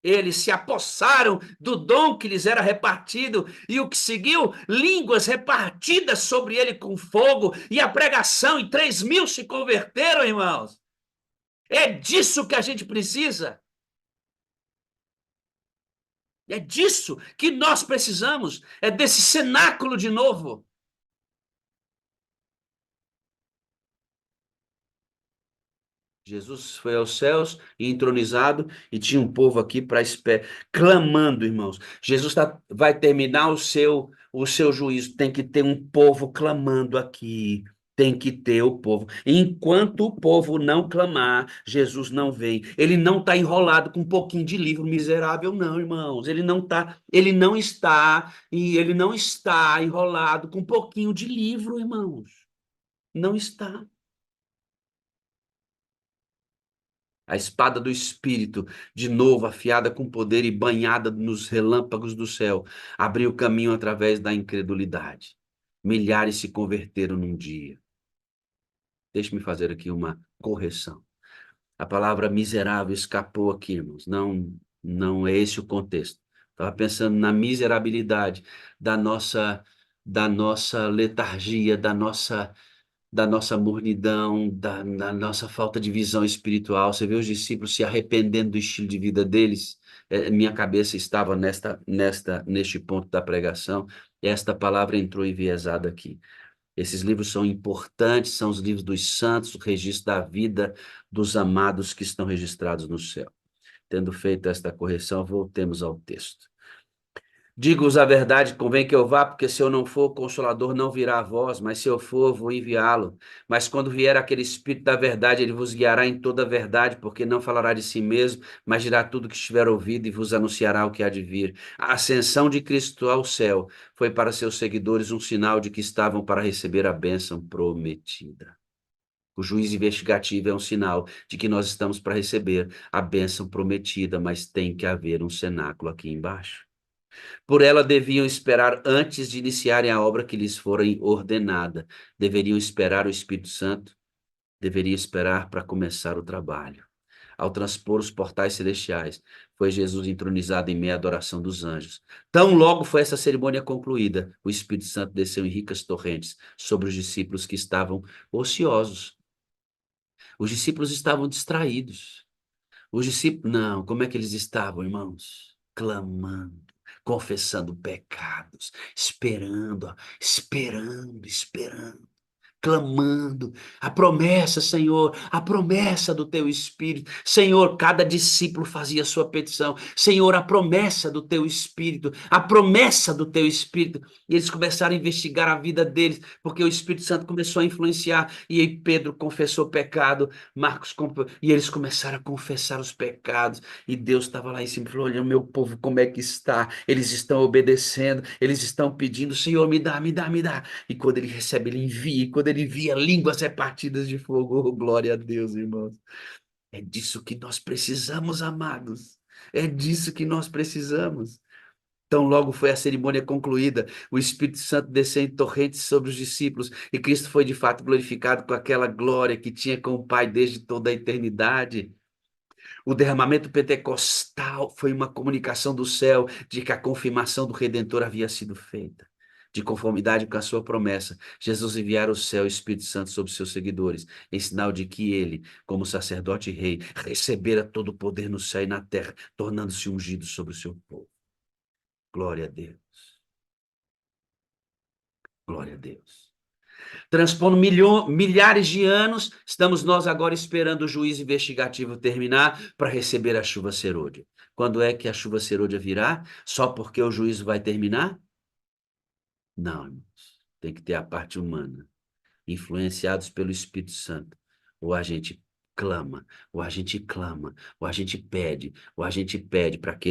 Eles se apossaram do dom que lhes era repartido, e o que seguiu, línguas repartidas sobre ele com fogo, e a pregação, e 3.000 se converteram, irmãos. É disso que a gente precisa. É disso que nós precisamos. É desse cenáculo de novo. Jesus foi aos céus e entronizado e tinha um povo aqui para esperar, clamando, irmãos. Jesus vai terminar o seu juízo. Tem que ter um povo clamando aqui. Tem que ter o povo. Enquanto o povo não clamar, Jesus não vem. Ele não está enrolado com um pouquinho de livro miserável, não, irmãos. Ele não está enrolado com um pouquinho de livro, irmãos. Não está. A espada do Espírito, de novo afiada com poder e banhada nos relâmpagos do céu, abriu caminho através da incredulidade. Milhares se converteram num dia. Deixe-me fazer aqui uma correção. A palavra miserável escapou aqui, irmãos. Não, não é esse o contexto. Estava pensando na miserabilidade da nossa letargia, da nossa mornidão, da nossa falta de visão espiritual. Você vê os discípulos se arrependendo do estilo de vida deles. Minha cabeça estava neste ponto da pregação. Esta palavra entrou enviesada aqui. Esses livros são importantes, são os livros dos santos, o registro da vida dos amados que estão registrados no céu. Tendo feito esta correção, voltemos ao texto. Digo-vos a verdade, convém que eu vá, porque se eu não for, o Consolador não virá a vós, mas se eu for, vou enviá-lo. Mas quando vier aquele Espírito da verdade, ele vos guiará em toda a verdade, porque não falará de si mesmo, mas dirá tudo o que estiver ouvido e vos anunciará o que há de vir. A ascensão de Cristo ao céu foi para seus seguidores um sinal de que estavam para receber a bênção prometida. O juízo investigativo é um sinal de que nós estamos para receber a bênção prometida, mas tem que haver um cenáculo aqui embaixo. Por ela deviam esperar antes de iniciarem a obra que lhes fora ordenada. Deveriam esperar o Espírito Santo, deveriam esperar para começar o trabalho. Ao transpor os portais celestiais, foi Jesus entronizado em meia adoração dos anjos. Tão logo foi essa cerimônia concluída, o Espírito Santo desceu em ricas torrentes sobre os discípulos que estavam ociosos. Os discípulos estavam distraídos. Os discípulos, não, como é que eles estavam, irmãos? Clamando, confessando pecados, esperando, esperando, clamando, a promessa, Senhor, a promessa do teu Espírito. Senhor, cada discípulo fazia a sua petição. Senhor, a promessa do teu Espírito, a promessa do teu Espírito. E eles começaram a investigar a vida deles, porque o Espírito Santo começou a influenciar. E aí Pedro confessou pecado, e eles começaram a confessar os pecados. E Deus estava lá em cima e falou: olha, meu povo, como é que está? Eles estão obedecendo, eles estão pedindo, Senhor, me dá, me dá, me dá. E quando ele recebe, ele envia. E quando ele envia, línguas repartidas de fogo. Oh, glória a Deus, irmãos. É disso que nós precisamos, amados. É disso que nós precisamos. Então, logo foi a cerimônia concluída, o Espírito Santo desceu em torrentes sobre os discípulos, e Cristo foi de fato glorificado com aquela glória que tinha com o Pai desde toda a eternidade. O derramamento pentecostal foi uma comunicação do céu de que a confirmação do Redentor havia sido feita. De conformidade com a sua promessa, Jesus enviara o céu e o Espírito Santo sobre seus seguidores, em sinal de que ele, como sacerdote e rei, recebera todo o poder no céu e na terra, tornando-se ungido sobre o seu povo. Glória a Deus. Glória a Deus. Transpondo milhares de anos, estamos nós agora esperando o juízo investigativo terminar para receber a chuva serôdia. Quando é que a chuva serôdia virá? Só porque o juízo vai terminar? Não, irmãos. Tem que ter a parte humana. Influenciados pelo Espírito Santo. Ou a gente clama, ou a gente clama, ou a gente pede, para que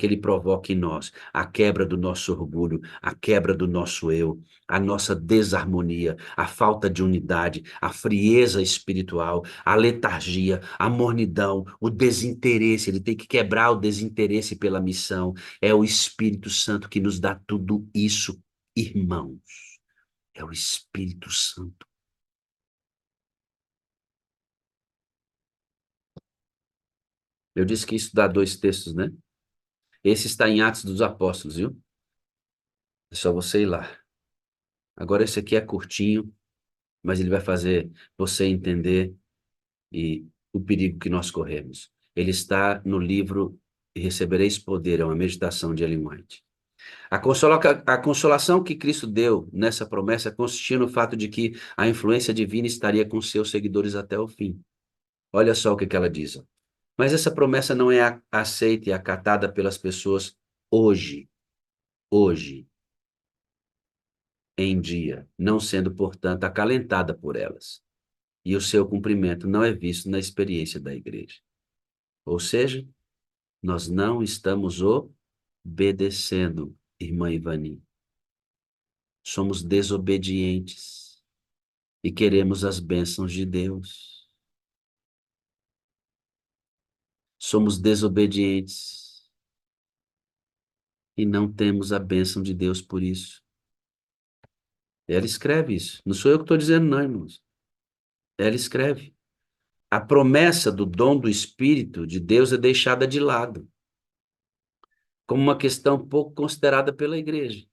ele provoque em nós a quebra do nosso orgulho, a quebra do nosso eu, a nossa desarmonia, a falta de unidade, a frieza espiritual, a letargia, a mornidão, o desinteresse. Ele tem que quebrar o desinteresse pela missão. É o Espírito Santo que nos dá tudo isso, irmãos. É o Espírito Santo. Eu disse que ia estudar dois textos, né? Esse está em Atos dos Apóstolos, viu? É só você ir lá. Agora esse aqui é curtinho, mas ele vai fazer você entender o perigo que nós corremos. Ele está no livro E Recebereis Poder, é uma meditação de Ellen White. A consolação que Cristo deu nessa promessa consistia no fato de que a influência divina estaria com seus seguidores até o fim. Olha só o que ela diz. Mas essa promessa não é aceita e acatada pelas pessoas hoje, hoje, em dia, não sendo, portanto, acalentada por elas. E o seu cumprimento não é visto na experiência da igreja. Ou seja, nós não estamos obedecendo, irmã Ivani. Somos desobedientes e queremos as bênçãos de Deus. Somos desobedientes e não temos a bênção de Deus por isso. Ela escreve isso. Não sou eu que estou dizendo, não, irmãos. Ela escreve. A promessa do dom do Espírito de Deus é deixada de lado, como uma questão pouco considerada pela igreja.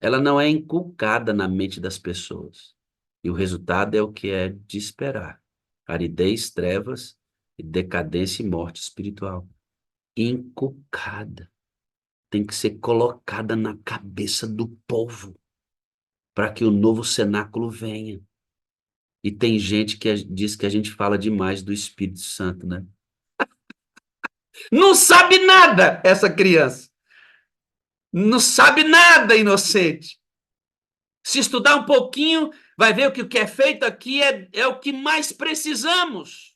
Ela não é inculcada na mente das pessoas. E o resultado é o que é de esperar: aridez, trevas, decadência e morte espiritual. Inculcada. Tem que ser colocada na cabeça do povo. para que o novo cenáculo venha. E tem gente que diz que a gente fala demais do Espírito Santo, né? Não sabe nada essa criança. Não sabe nada, inocente. Se estudar um pouquinho, vai ver que o que é feito aqui é o que mais precisamos.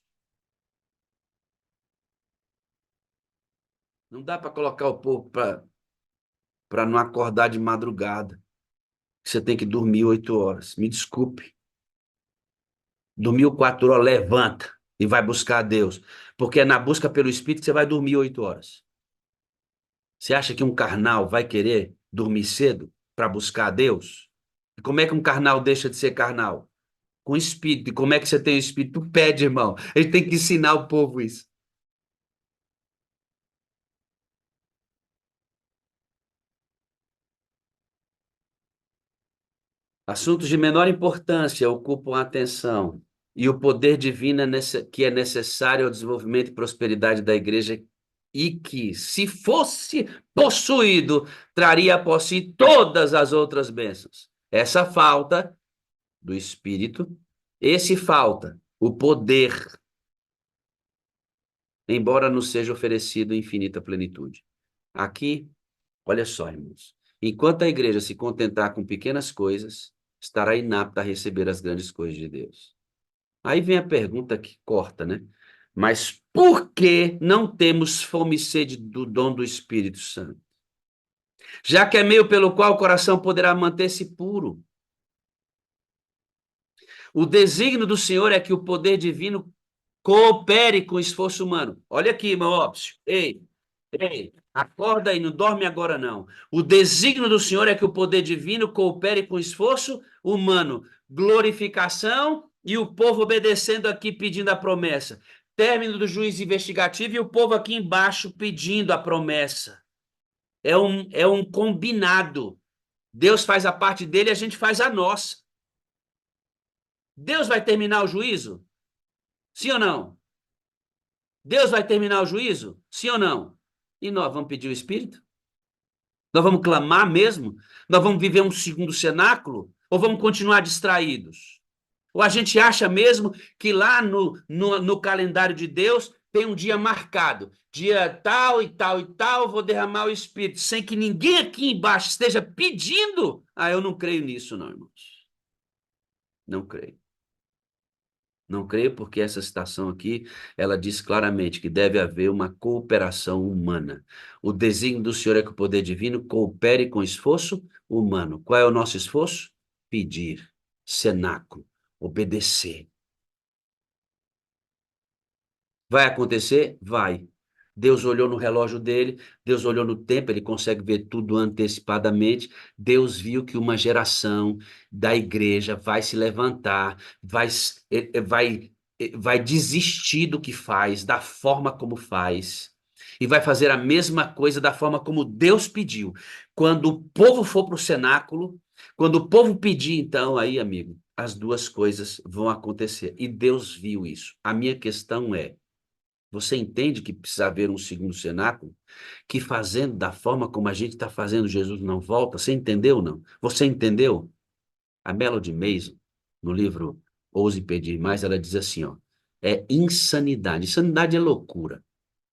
Não dá para colocar o povo para não acordar de madrugada. Você tem que dormir 8 horas. Me desculpe. Dormiu 4 horas, levanta e vai buscar a Deus. Porque é na busca pelo Espírito que você vai dormir 8 horas. Você acha que um carnal vai querer dormir cedo para buscar a Deus? E como é que um carnal deixa de ser carnal? Com espírito. E como é que você tem o espírito? Pede, irmão. A gente tem que ensinar o povo isso. Assuntos de menor importância ocupam a atenção. E o poder divino que é necessário ao desenvolvimento e prosperidade da igreja e que, se fosse possuído, traria a si todas as outras bênçãos. Essa falta do Espírito, esse falta, o poder, embora nos seja oferecido em infinita plenitude. Aqui, olha só, irmãos, enquanto a igreja se contentar com pequenas coisas, estará inapta a receber as grandes coisas de Deus. Aí vem a pergunta que corta, né? Mas por que não temos fome e sede do dom do Espírito Santo? Já que é meio pelo qual o coração poderá manter-se puro. O desígnio do Senhor é que o poder divino coopere com o esforço humano. Olha aqui, meu óbvio. Ei, ei, acorda aí, não dorme agora não. O desígnio do Senhor é que o poder divino coopere com o esforço humano. Glorificação e o povo obedecendo aqui, pedindo a promessa. Término do juízo investigativo e o povo aqui embaixo pedindo a promessa. É um combinado. Deus faz a parte dele e a gente faz a nossa. Deus vai terminar o juízo? Sim ou não? Deus vai terminar o juízo? Sim ou não? E nós vamos pedir o Espírito? Nós vamos clamar mesmo? Nós vamos viver um segundo cenáculo? Ou vamos continuar distraídos? Ou a gente acha mesmo que lá no calendário de Deus tem um dia marcado, dia tal e tal e tal, vou derramar o Espírito, sem que ninguém aqui embaixo esteja pedindo? Ah, eu não creio nisso, não, irmãos. Não creio. Não creio porque essa citação aqui, ela diz claramente que deve haver uma cooperação humana. O desígnio do Senhor é que o poder divino coopere com esforço humano. Qual é o nosso esforço? Pedir, cenáculo, obedecer. Vai acontecer? Vai. Deus olhou no relógio dele, Deus olhou no tempo, ele consegue ver tudo antecipadamente. Deus viu que uma geração da igreja vai se levantar, vai desistir do que faz, da forma como faz, e vai fazer a mesma coisa da forma como Deus pediu. Quando o povo for para o cenáculo, quando o povo pedir, então, aí, amigo, as duas coisas vão acontecer. E Deus viu isso. A minha questão é, você entende que precisa haver um segundo cenáculo? Que fazendo da forma como a gente está fazendo, Jesus não volta? Você entendeu ou não? Você entendeu? A Melody Mason, no livro Ouse Pedir Mais, ela diz assim, ó, é insanidade. Insanidade é loucura.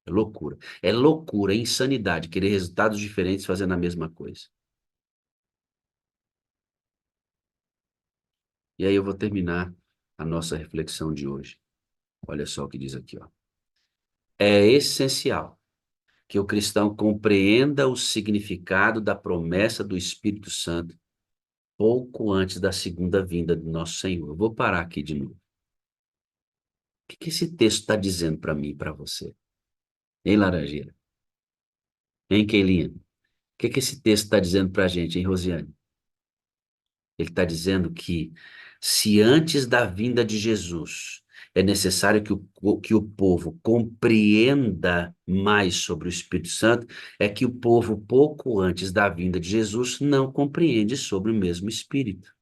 É loucura. É loucura, é insanidade, querer resultados diferentes fazendo a mesma coisa. E aí eu vou terminar a nossa reflexão de hoje. Olha só o que diz aqui, ó. É essencial que o cristão compreenda o significado da promessa do Espírito Santo pouco antes da segunda vinda do nosso Senhor. Eu vou parar aqui de novo. O que esse texto está dizendo para mim e para você? Hein, Laranjeira? Hein, Keilinha? O que esse texto está dizendo para a gente, hein, Rosiane? Ele está dizendo que se antes da vinda de Jesus é necessário que o povo compreenda mais sobre o Espírito Santo, é que o povo, pouco antes da vinda de Jesus, não compreende sobre o mesmo Espírito.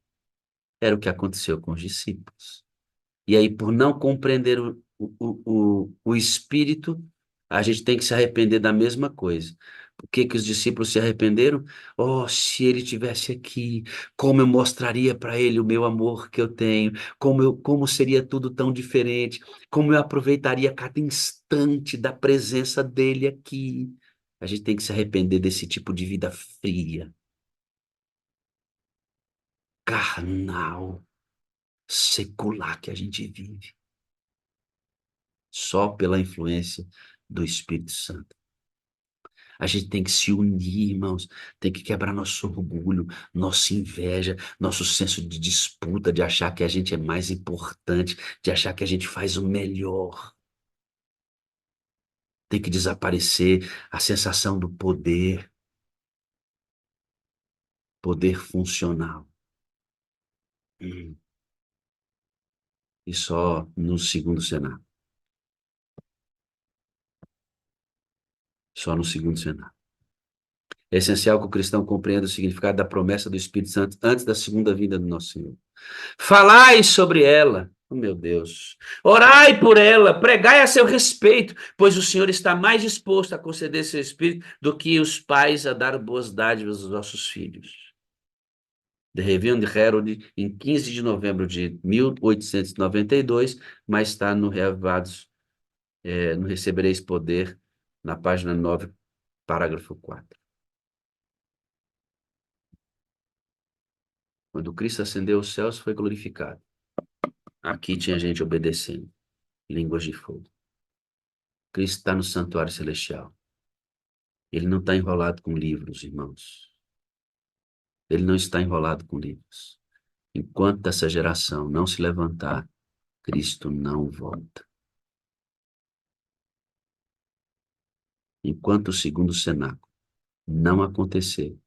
Era o que aconteceu com os discípulos. E aí, por não compreender o Espírito, a gente tem que se arrepender da mesma coisa. Por que que os discípulos se arrependeram? Oh, se ele tivesse aqui, como eu mostraria para ele o meu amor que eu tenho, como seria tudo tão diferente, como eu aproveitaria cada instante da presença dele aqui. A gente tem que se arrepender desse tipo de vida fria, carnal, secular que a gente vive, só pela influência do Espírito Santo. A gente tem que se unir, irmãos, tem que quebrar nosso orgulho, nossa inveja, nosso senso de disputa, de achar que a gente é mais importante, de achar que a gente faz o melhor. Tem que desaparecer a sensação do poder funcional. E só no segundo cenário. Só no segundo cenário. É essencial que o cristão compreenda o significado da promessa do Espírito Santo antes da segunda vinda do nosso Senhor. Falai sobre ela, oh meu Deus. Orai por ela, pregai a seu respeito, pois o Senhor está mais disposto a conceder seu Espírito do que os pais a dar boas dádivas aos nossos filhos. The Review de Herald, em 15 de novembro de 1892, mas está no Reavados, no Recebereis Poder, na página 9, parágrafo 4. Quando Cristo ascendeu aos céus, foi glorificado. Aqui tinha gente obedecendo, línguas de fogo. Cristo está no santuário celestial. Ele não está enrolado com livros, irmãos. Ele não está enrolado com livros. Enquanto essa geração não se levantar, Cristo não volta. Enquanto o segundo cenáculo não acontecer,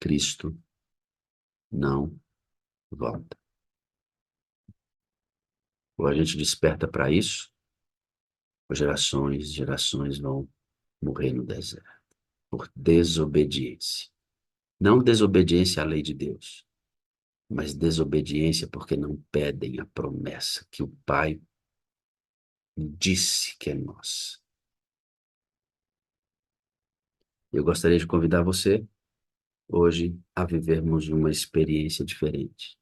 Cristo não volta. Ou a gente desperta para isso, ou gerações vão morrer no deserto por desobediência. Não desobediência à lei de Deus, mas desobediência porque não pedem a promessa que o Pai disse que é nossa. Eu gostaria de convidar você hoje a vivermos uma experiência diferente.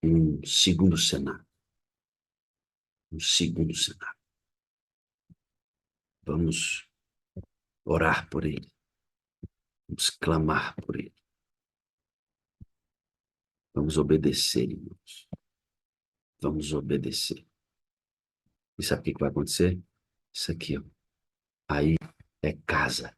Um segundo cenário. Um segundo cenário. Vamos orar por ele. Vamos clamar por ele. Vamos obedecer, irmãos. Vamos obedecer. E sabe o que vai acontecer? Isso aqui, ó. Aí é casa.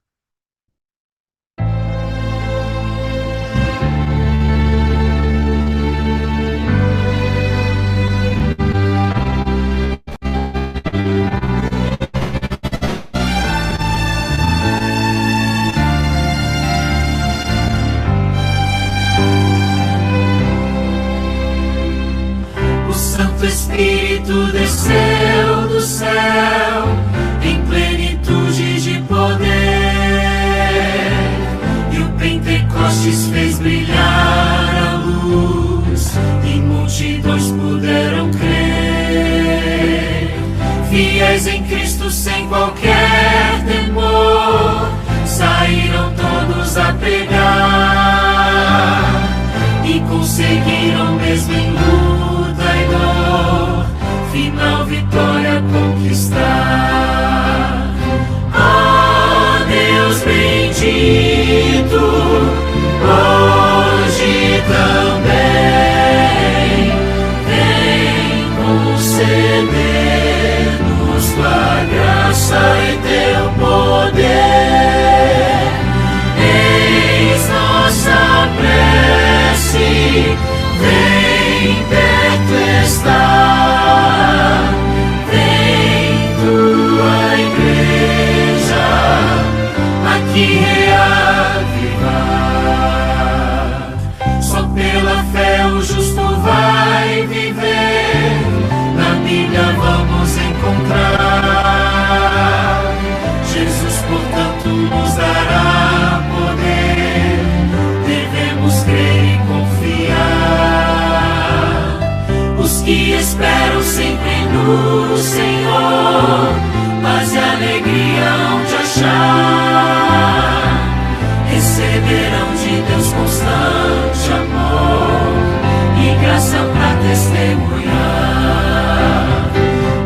O Espírito desceu do céu em plenitude de poder, e o Pentecostes fez brilhar a luz, e multidões puderam crer. Fiéis em Cristo sem qualquer temor, saíram todos a pregar, e conseguiram mesmo em luta e dor, final vitória conquistar. Oh Deus bendito, hoje também vem conceder-nos tua graça e teu poder. Eis nossa prece, vem perto estar, vem tua igreja aqui reavivar. Só pela fé o justo vai viver, na Bíblia vamos encontrar. Jesus, portanto, nos dará poder, devemos crer e confiar. Os que esperam sempre no Senhor paz e alegria onde achar. Receberão de Deus constante amor e graça para testemunhar.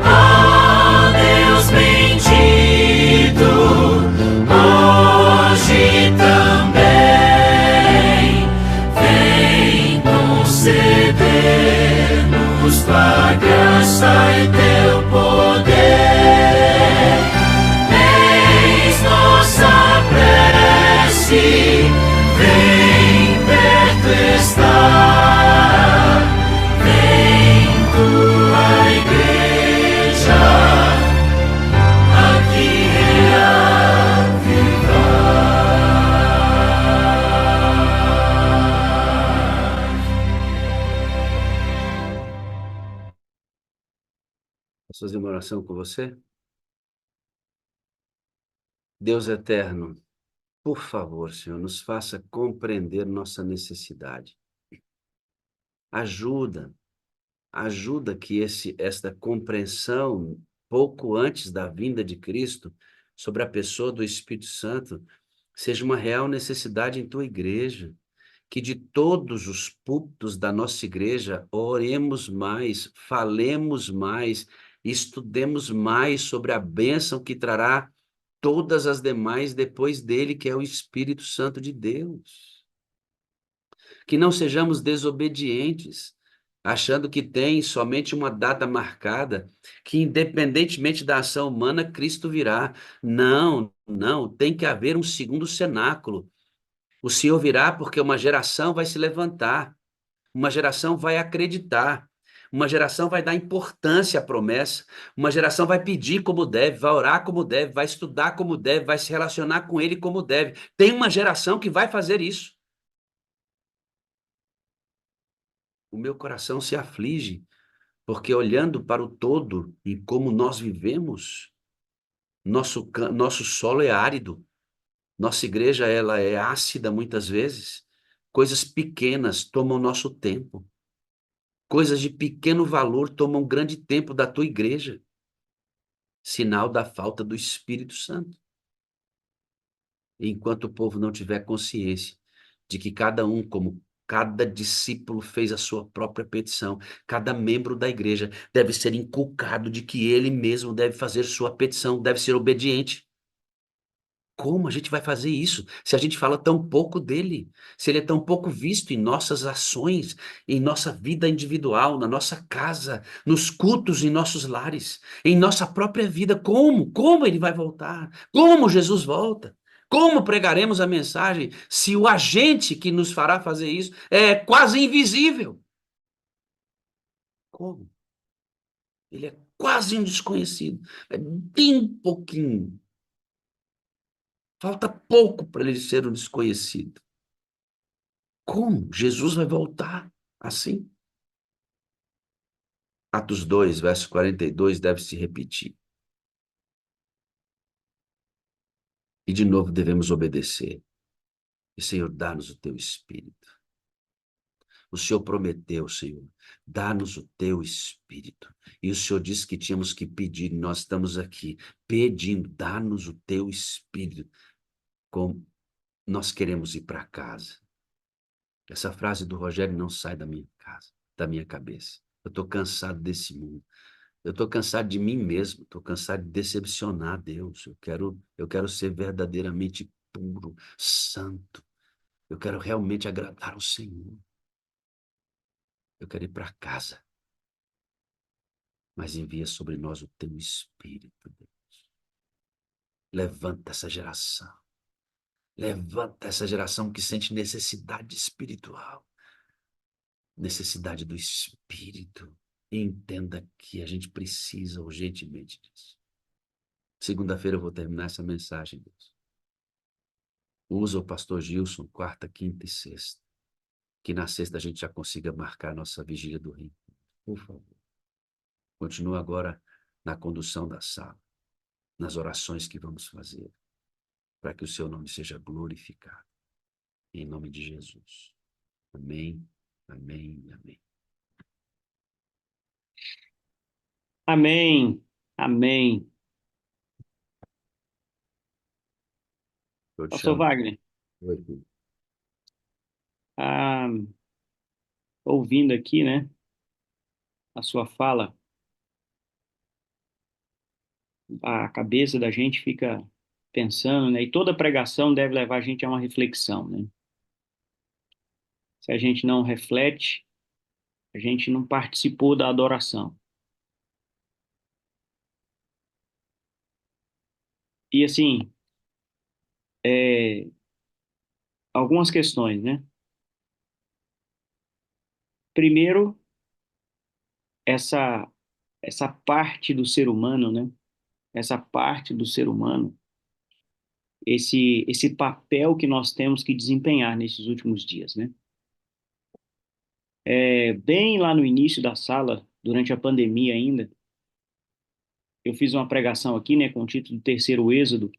Ah, Deus bendito, hoje também vem conceder-nos tua graça e teu poder. Eis nossa prece, vem perto estar, vem tua igreja aqui reavivar. Posso fazer uma oração com você? Deus eterno, por favor, Senhor, nos faça compreender nossa necessidade. Ajuda que esta compreensão, pouco antes da vinda de Cristo, sobre a pessoa do Espírito Santo, seja uma real necessidade em tua igreja. Que de todos os púlpitos da nossa igreja, oremos mais, falemos mais, estudemos mais sobre a bênção que trará todas as demais depois dele, que é o Espírito Santo de Deus. Que não sejamos desobedientes, achando que tem somente uma data marcada, que independentemente da ação humana, Cristo virá. Não, tem que haver um segundo cenáculo. O Senhor virá porque uma geração vai se levantar, uma geração vai acreditar, uma geração vai dar importância à promessa, uma geração vai pedir como deve, vai orar como deve, vai estudar como deve, vai se relacionar com Ele como deve. Tem uma geração que vai fazer isso. O meu coração se aflige, porque olhando para o todo e como nós vivemos, nosso solo é árido, nossa igreja ela é ácida muitas vezes, coisas pequenas tomam nosso tempo, coisas de pequeno valor tomam grande tempo da tua igreja, sinal da falta do Espírito Santo. E enquanto o povo não tiver consciência de que como cada discípulo fez a sua própria petição, cada membro da igreja deve ser inculcado de que ele mesmo deve fazer sua petição, deve ser obediente. Como a gente vai fazer isso se a gente fala tão pouco dele? Se ele é tão pouco visto em nossas ações, em nossa vida individual, na nossa casa, nos cultos em nossos lares, em nossa própria vida? Como ele vai voltar? Como Jesus volta? Como pregaremos a mensagem se o agente que nos fará fazer isso é quase invisível? Como? Ele é quase um desconhecido. É bem pouquinho. Falta pouco para ele ser um desconhecido. Como? Jesus vai voltar assim? Atos 2, verso 42, deve se repetir. E de novo devemos obedecer. E, Senhor, dá-nos o teu Espírito. O Senhor prometeu, Senhor, dá-nos o teu Espírito. E o Senhor disse que tínhamos que pedir, e nós estamos aqui pedindo, dá-nos o teu Espírito. Como nós queremos ir para casa. Essa frase do Rogério não sai da minha casa, da minha cabeça. Eu estou cansado desse mundo. Eu estou cansado de mim mesmo. Estou cansado de decepcionar Deus. Eu quero ser verdadeiramente puro, santo. Eu quero realmente agradar ao Senhor. Eu quero ir para casa. Mas envia sobre nós o teu Espírito, Deus. Levanta essa geração. Levanta essa geração que sente necessidade espiritual. Necessidade do Espírito. E entenda que a gente precisa urgentemente disso. Segunda-feira eu vou terminar essa mensagem, Deus. Usa o pastor Gilson, quarta, quinta e sexta. Que na sexta a gente já consiga marcar a nossa vigília do reino. Por favor. Continua agora na condução da sala, nas orações que vamos fazer, para que o seu nome seja glorificado. Em nome de Jesus. Amém, amém e amém. Amém, amém. Eu te Pastor chamo. Wagner, Oi, filho. ah, ouvindo aqui, né, a sua fala, a cabeça da gente fica pensando, né, e toda pregação deve levar a gente a uma reflexão, né? Se a gente não reflete, a gente não participou da adoração. E assim, é, algumas questões, né? Primeiro, essa essa parte do ser humano, né? Essa parte do ser humano, esse papel que nós temos que desempenhar nesses últimos dias, né? Bem lá no início da sala, durante a pandemia ainda, eu fiz uma pregação aqui, né, com o título Terceiro Êxodo,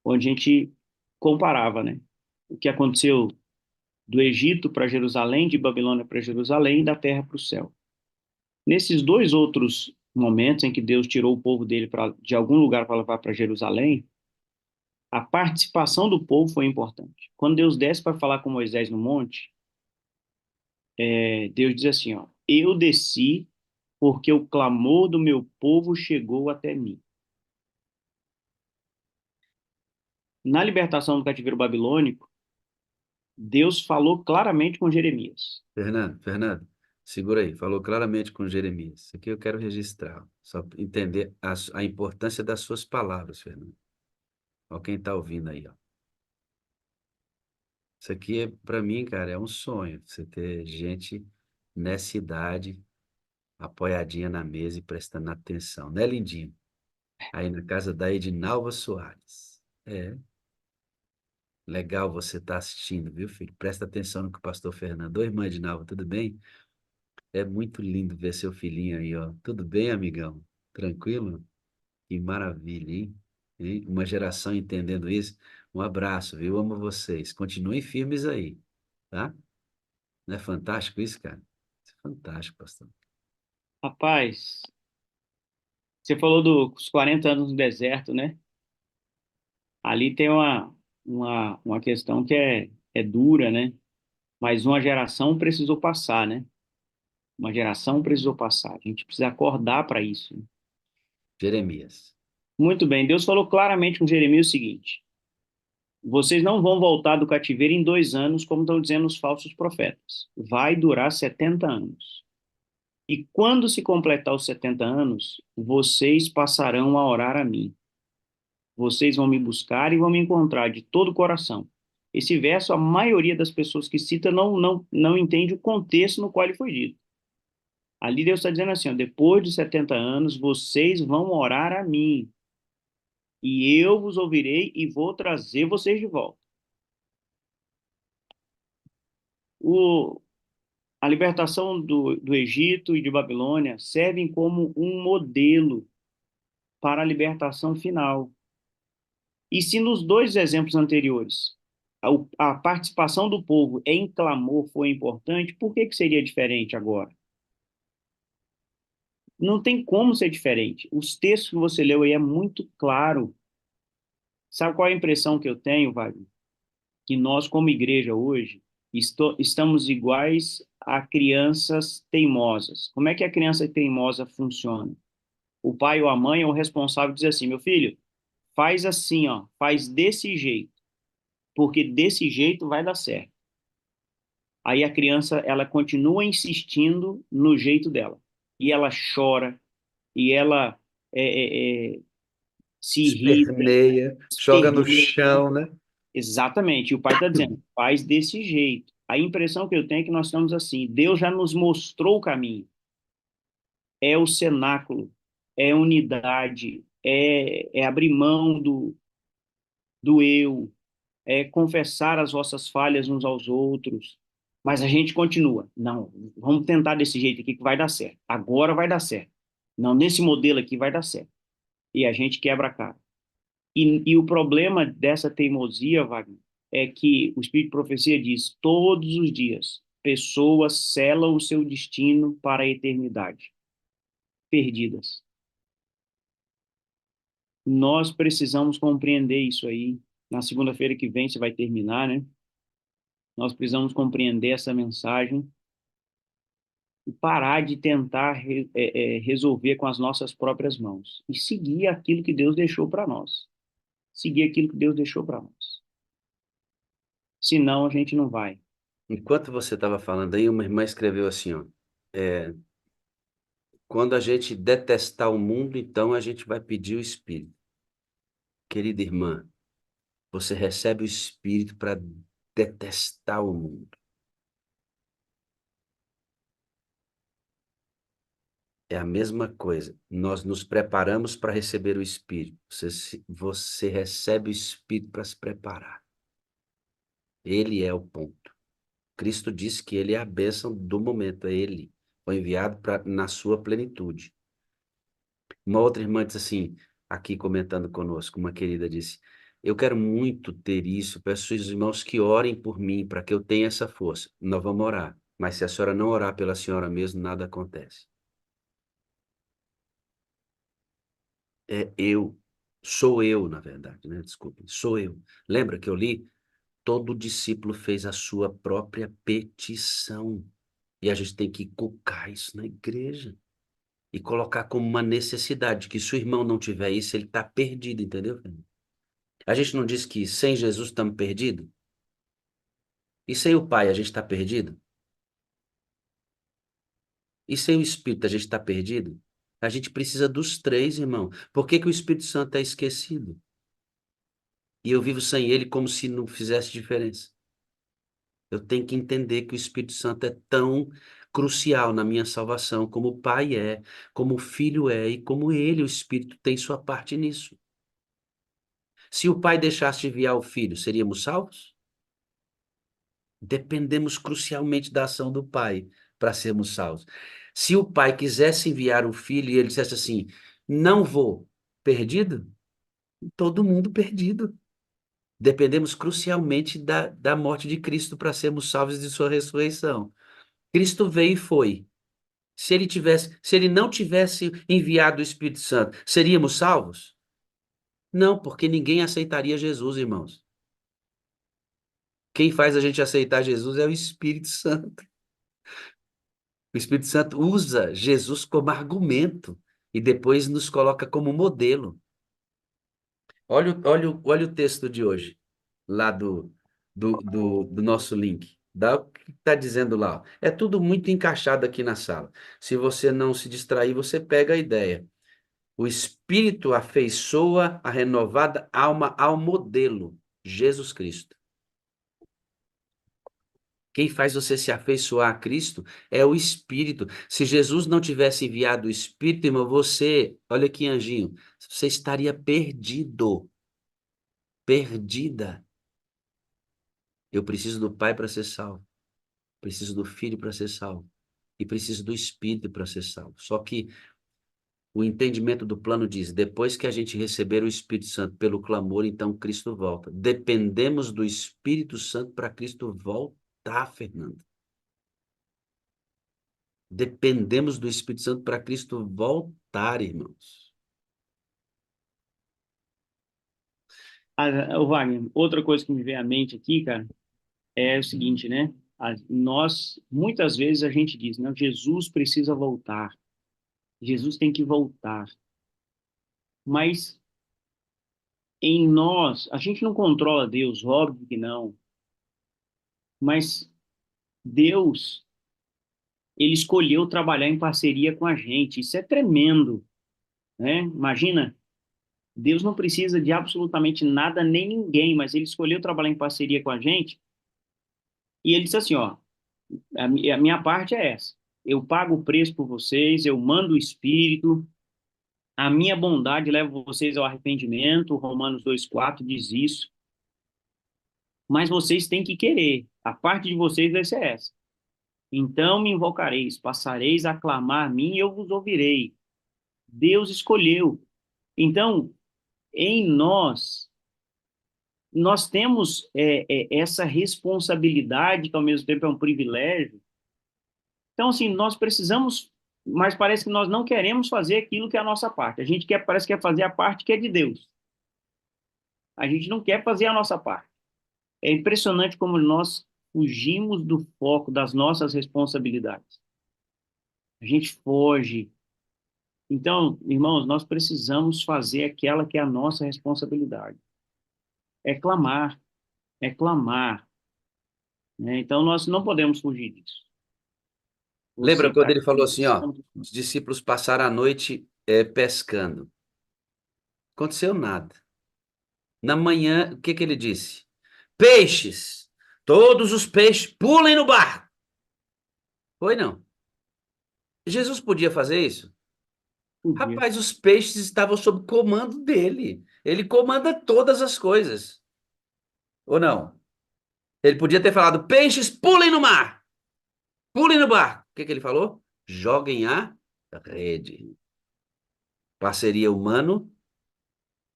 onde a gente comparava, né, o que aconteceu do Egito para Jerusalém, de Babilônia para Jerusalém e da terra para o céu. Nesses dois outros momentos em que Deus tirou o povo dele de algum lugar para levar para Jerusalém, a participação do povo foi importante. Quando Deus desce para falar com Moisés no monte, Deus diz assim, ó, eu desci porque o clamor do meu povo chegou até mim. Na libertação do cativeiro babilônico, Deus falou claramente com Jeremias. Fernando, segura aí. Falou claramente com Jeremias. Isso aqui eu quero registrar, só pra entender a importância das suas palavras, Fernando. Ó, quem está ouvindo aí, ó. Isso aqui, para mim, cara, é um sonho. Você ter gente nessa idade, apoiadinha na mesa e prestando atenção, né, lindinho? Aí na casa da Edinalva Soares. É, legal você estar assistindo, viu, filho? Presta atenção no que o pastor Fernando. Oi, irmã Edinalva, tudo bem? É muito lindo ver seu filhinho aí, ó. Tudo bem, amigão? Tranquilo? Que maravilha, hein? Hein? Uma geração entendendo isso. Um abraço, viu? Amo vocês. Continuem firmes aí, tá? Não é fantástico isso, cara? Isso é fantástico, pastor. Rapaz, você falou dos 40 anos no deserto, né? Ali tem uma questão que é dura, né? Mas uma geração precisou passar, né? Uma geração precisou passar. A gente precisa acordar para isso. Jeremias. Muito bem, Deus falou claramente com Jeremias o seguinte: vocês não vão voltar do cativeiro em 2 anos, como estão dizendo os falsos profetas. Vai durar 70 anos. E quando se completar os 70 anos, vocês passarão a orar a mim. Vocês vão me buscar e vão me encontrar de todo o coração. Esse verso, a maioria das pessoas que cita não entende o contexto no qual ele foi dito. Ali Deus está dizendo assim, ó, depois de 70 anos, vocês vão orar a mim, e eu vos ouvirei e vou trazer vocês de volta. O, a libertação do Egito e de Babilônia servem como um modelo para a libertação final. E se nos dois exemplos anteriores a participação do povo em clamor foi importante, por que seria diferente agora? Não tem como ser diferente. Os textos que você leu aí é muito claro. Sabe qual é a impressão que eu tenho, Wagner? Que nós, como igreja hoje, estamos iguais a crianças teimosas. Como é que a criança teimosa funciona? O pai ou a mãe é o responsável diz assim, meu filho, faz assim, ó, faz desse jeito, porque desse jeito vai dar certo. Aí a criança, ela continua insistindo no jeito dela. E ela chora, e ela se irrita, Esperneia, joga no terneia. chão, né? Exatamente. E o pai está dizendo, faz desse jeito. A impressão que eu tenho é que nós estamos assim. Deus já nos mostrou o caminho. É o cenáculo, é unidade, é abrir mão do eu, é confessar as vossas falhas uns aos outros. Mas a gente continua. Não, vamos tentar desse jeito aqui que vai dar certo. Agora vai dar certo. Não, nesse modelo aqui vai dar certo. E a gente quebra a cara. E o problema dessa teimosia, Wagner, é que o Espírito de Profecia diz, todos os dias, pessoas selam o seu destino para a eternidade, perdidas. Nós precisamos compreender isso aí. Na segunda-feira que vem você vai terminar, né? Nós precisamos compreender essa mensagem e parar de tentar resolver com as nossas próprias mãos e seguir aquilo que Deus deixou para nós. Seguir aquilo que Deus deixou para nós. Senão a gente não vai. Enquanto você estava falando aí, uma irmã escreveu assim, ó, é, quando a gente detestar o mundo, então a gente vai pedir o Espírito. Querida irmã, você recebe o Espírito para detestar o mundo. É a mesma coisa. Nós nos preparamos para receber o Espírito. Você recebe o Espírito para se preparar. Ele é o ponto. Cristo disse que ele é a bênção do momento. É ele. Foi enviado na sua plenitude. Uma outra irmã disse assim, aqui comentando conosco, uma querida disse, eu quero muito ter isso, peço aos irmãos que orem por mim, para que eu tenha essa força. Nós vamos orar. Mas se a senhora não orar pela senhora mesmo, nada acontece. Sou eu, na verdade, né? Desculpe, sou eu. Lembra que eu li? Todo discípulo fez a sua própria petição. E a gente tem que colocar isso na igreja. E colocar como uma necessidade, que se o irmão não tiver isso, ele está perdido, entendeu? A gente não diz que sem Jesus estamos perdidos? E sem o Pai a gente está perdido? E sem o Espírito a gente está perdido? A gente precisa dos três, irmão. Por que que o Espírito Santo é esquecido? E eu vivo sem ele como se não fizesse diferença. Eu tenho que entender que o Espírito Santo é tão crucial na minha salvação, como o Pai é, como o Filho é, e como ele, o Espírito, tem sua parte nisso. Se o Pai deixasse de enviar o Filho, seríamos salvos? Dependemos crucialmente da ação do Pai para sermos salvos. Se o Pai quisesse enviar o Filho e ele dissesse assim, não vou, perdido? Todo mundo perdido. Dependemos crucialmente da morte de Cristo para sermos salvos de sua ressurreição. Cristo veio e foi. Se ele não tivesse enviado o Espírito Santo, seríamos salvos? Não, porque ninguém aceitaria Jesus, irmãos. Quem faz a gente aceitar Jesus é o Espírito Santo. O Espírito Santo usa Jesus como argumento e depois nos coloca como modelo. Olha o texto de hoje, lá do nosso link. Dá o que está dizendo lá. Ó. É tudo muito encaixado aqui na sala. Se você não se distrair, você pega a ideia. O Espírito afeiçoa a renovada alma ao modelo, Jesus Cristo. Quem faz você se afeiçoar a Cristo é o Espírito. Se Jesus não tivesse enviado o Espírito, irmão, olha aqui, anjinho, você estaria perdido, perdida. Eu preciso do Pai para ser salvo, preciso do Filho para ser salvo e preciso do Espírito para ser salvo. Só que o entendimento do plano diz, depois que a gente receber o Espírito Santo pelo clamor, então Cristo volta. Dependemos do Espírito Santo para Cristo voltar, Fernando. Dependemos do Espírito Santo para Cristo voltar, irmãos. Ô, Wagner, outra coisa que me vem à mente aqui, cara, é o seguinte, né? Muitas vezes a gente diz, não, Jesus precisa voltar. Jesus tem que voltar. Mas em nós, a gente não controla Deus, óbvio que não. Mas Deus, ele escolheu trabalhar em parceria com a gente. Isso é tremendo, né? Imagina, Deus não precisa de absolutamente nada nem ninguém, mas ele escolheu trabalhar em parceria com a gente. E ele disse assim, ó, a minha parte é essa. Eu pago o preço por vocês, eu mando o Espírito, a minha bondade leva vocês ao arrependimento, Romanos 2,4 diz isso. Mas vocês têm que querer. A parte de vocês vai ser essa. Então me invocareis, passareis a clamar a mim e eu vos ouvirei. Deus escolheu. Então, em nós temos essa responsabilidade, que ao mesmo tempo é um privilégio. Então, assim, nós precisamos, mas parece que nós não queremos fazer aquilo que é a nossa parte. A gente parece que quer fazer a parte que é de Deus. A gente não quer fazer a nossa parte. É impressionante como nós fugimos do foco das nossas responsabilidades. A gente foge. Então, irmãos, nós precisamos fazer aquela que é a nossa responsabilidade. É clamar, é clamar, né? Então, nós não podemos fugir disso. Você Lembra quando está ele falou aqui, assim, ó, os discípulos passaram a noite pescando. Aconteceu nada. Na manhã, o que que ele disse? Peixes! Todos os peixes pulem no barco. Foi não. Jesus podia fazer isso? podia. Rapaz, os peixes estavam sob comando dele. Ele comanda todas as coisas. Ou não? Ele podia ter falado: peixes, pulem no mar, pulem no barco. O que que ele falou? Joguem a rede. Parceria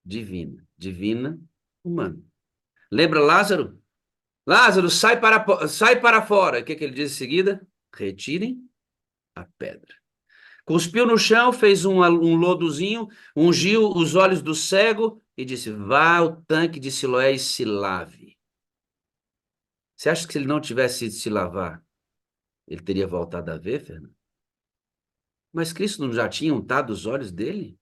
humano-divina. Divina, humano. Lembra Lázaro? Lázaro, sai para fora. O que que ele diz em seguida? Retirem a pedra. Cuspiu no chão, fez um lodozinho, ungiu os olhos do cego e disse: vá ao tanque de Siloé e se lave. Você acha que se ele não tivesse ido se lavar, ele teria voltado a ver, Fernando? Mas Cristo não já tinha untado os olhos dele?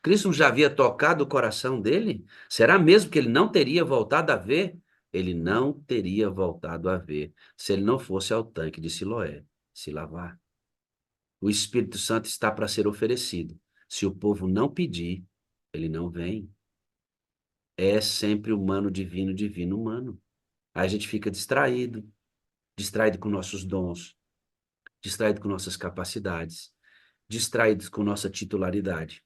Cristo não já havia tocado o coração dele? Será mesmo que ele não teria voltado a ver? Ele não teria voltado a ver se ele não fosse ao tanque de Siloé se lavar. O Espírito Santo está para ser oferecido. Se o povo não pedir, ele não vem. É sempre humano, divino, divino, humano. Aí a gente fica distraído, distraído com nossos dons, distraído com nossas capacidades, distraído com nossa titularidade,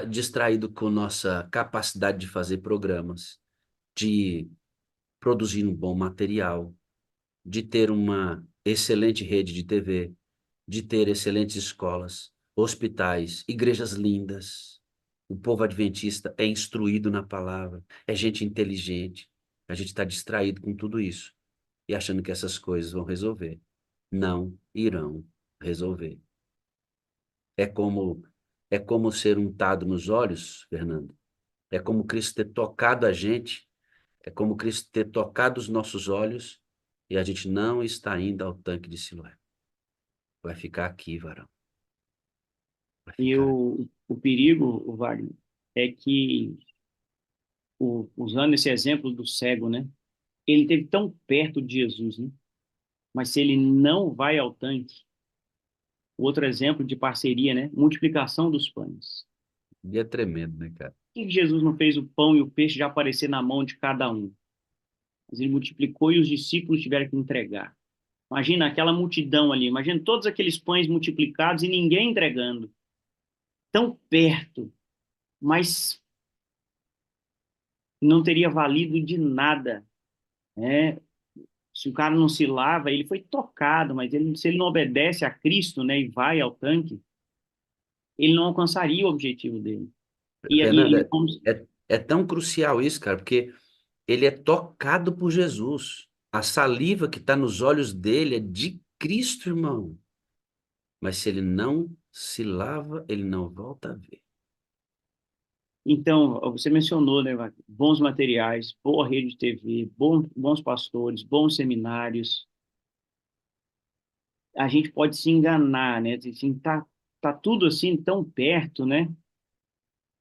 distraído com nossa capacidade de fazer programas, de produzir um bom material, de ter uma excelente rede de TV, de ter excelentes escolas, hospitais, igrejas lindas. O povo adventista é instruído na palavra, é gente inteligente. A gente está distraído com tudo isso e achando que essas coisas vão resolver. Não irão resolver. É como é como ser untado nos olhos, Fernando. É como Cristo ter tocado a gente, é como Cristo ter tocado os nossos olhos e a gente não está indo ao tanque de Siloé. Vai ficar aqui, varão. Vai E ficar. o perigo, o Wagner, é que, usando esse exemplo do cego, né? Ele esteve tão perto de Jesus, né? Mas se ele não vai ao tanque, outro exemplo de parceria, né? Multiplicação dos pães. E é tremendo, né, cara? Por que Jesus não fez o pão e o peixe já aparecer na mão de cada um? Mas ele multiplicou e os discípulos tiveram que entregar. Imagina aquela multidão ali, imagina todos aqueles pães multiplicados e ninguém entregando. Tão perto, mas não teria valido de nada, né? Se o cara não se lava, ele foi tocado, mas se ele não obedece a Cristo, né, e vai ao tanque, ele não alcançaria o objetivo dele. Fernando, Como é tão crucial isso, cara, porque ele é tocado por Jesus. A saliva que está nos olhos dele é de Cristo, irmão. Mas se ele não se lava, ele não volta a ver. então, você mencionou, né, Wagner, bons materiais, boa rede de TV, bons pastores, bons seminários. A gente pode se enganar, né? Assim, tá tudo assim tão perto, né?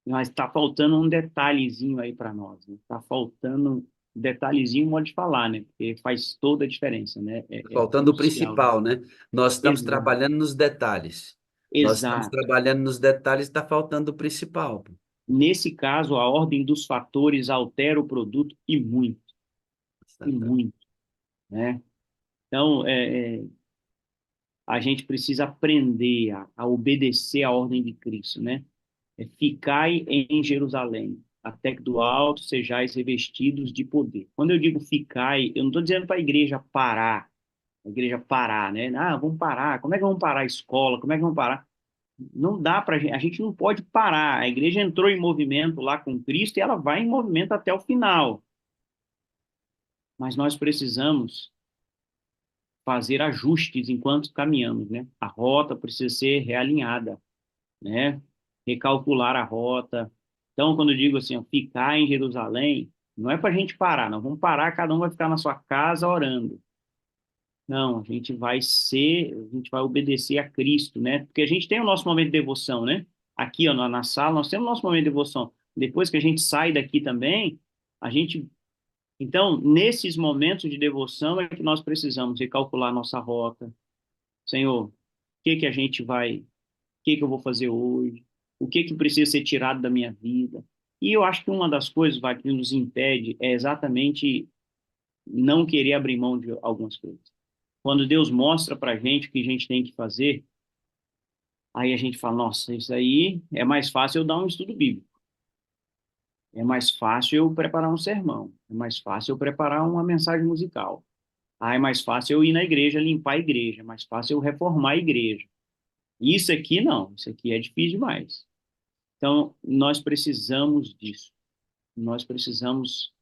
Mas está faltando um detalhezinho aí para nós, né? Tá faltando um detalhezinho, modo de falar, né? Porque faz toda a diferença, né? É Faltando o crucial. principal, né? Nós estamos Exato, trabalhando nos detalhes. Nós estamos exato. trabalhando nos detalhes, está faltando o principal. Pô. Nesse caso, a ordem dos fatores altera o produto e muito, né? Então, a gente precisa aprender a obedecer à ordem de Cristo, né? Ficai em Jerusalém, até que do alto sejais revestidos de poder. Quando eu digo ficai, eu não estou dizendo para a igreja parar, né? Ah, vamos parar. Como é que vamos parar a escola? Como é que vamos parar? Não dá para a gente não pode parar. A igreja entrou em movimento lá com Cristo e ela vai em movimento até o final. Mas nós precisamos fazer ajustes enquanto caminhamos, né? A rota precisa ser realinhada, né? Recalcular a rota. Então, quando eu digo assim, ó, ficar em Jerusalém, não é para a gente parar, não vamos parar, cada um vai ficar na sua casa orando. Não, a gente vai obedecer a Cristo, né? Porque a gente tem o nosso momento de devoção, né? Aqui, ó, na sala, nós temos o nosso momento de devoção. Depois que a gente sai daqui também, a gente. Então, nesses momentos de devoção é que nós precisamos recalcular nossa rota. Senhor, o que que a gente vai, o que que eu vou fazer hoje? O que que precisa ser tirado da minha vida? E eu acho que uma das coisas, vai, que nos impede é exatamente não querer abrir mão de algumas coisas. Quando Deus mostra para a gente o que a gente tem que fazer, aí a gente fala, nossa, isso aí é mais fácil eu dar um estudo bíblico, é mais fácil eu preparar um sermão, é mais fácil eu preparar uma mensagem musical, é mais fácil eu ir na igreja limpar a igreja, é mais fácil eu reformar a igreja. Isso aqui não, isso aqui é difícil demais. Então, nós precisamos disso, nós precisamos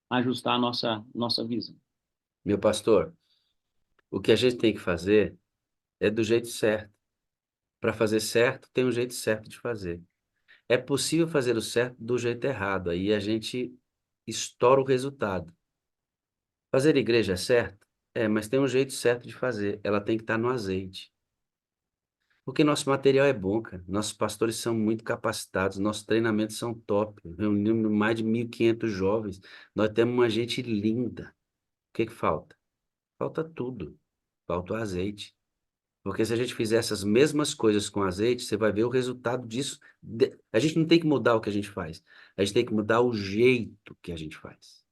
ajustar a nossa visão. Meu pastor, o que a gente tem que fazer é do jeito certo. Para fazer certo, tem um jeito certo de fazer. É possível fazer o certo do jeito errado, aí a gente estoura o resultado. Fazer igreja é certo? É, mas tem um jeito certo de fazer. Ela tem que estar no azeite. Porque nosso material é bom, cara. Nossos pastores são muito capacitados, nossos treinamentos são top. Reunimos mais de 1.500 jovens. Nós temos uma gente linda. O que que falta? Falta tudo. Falta o azeite. Porque se a gente fizer essas mesmas coisas com azeite, você vai ver o resultado disso. A gente não tem que mudar o que a gente faz. A gente tem que mudar o jeito que a gente faz.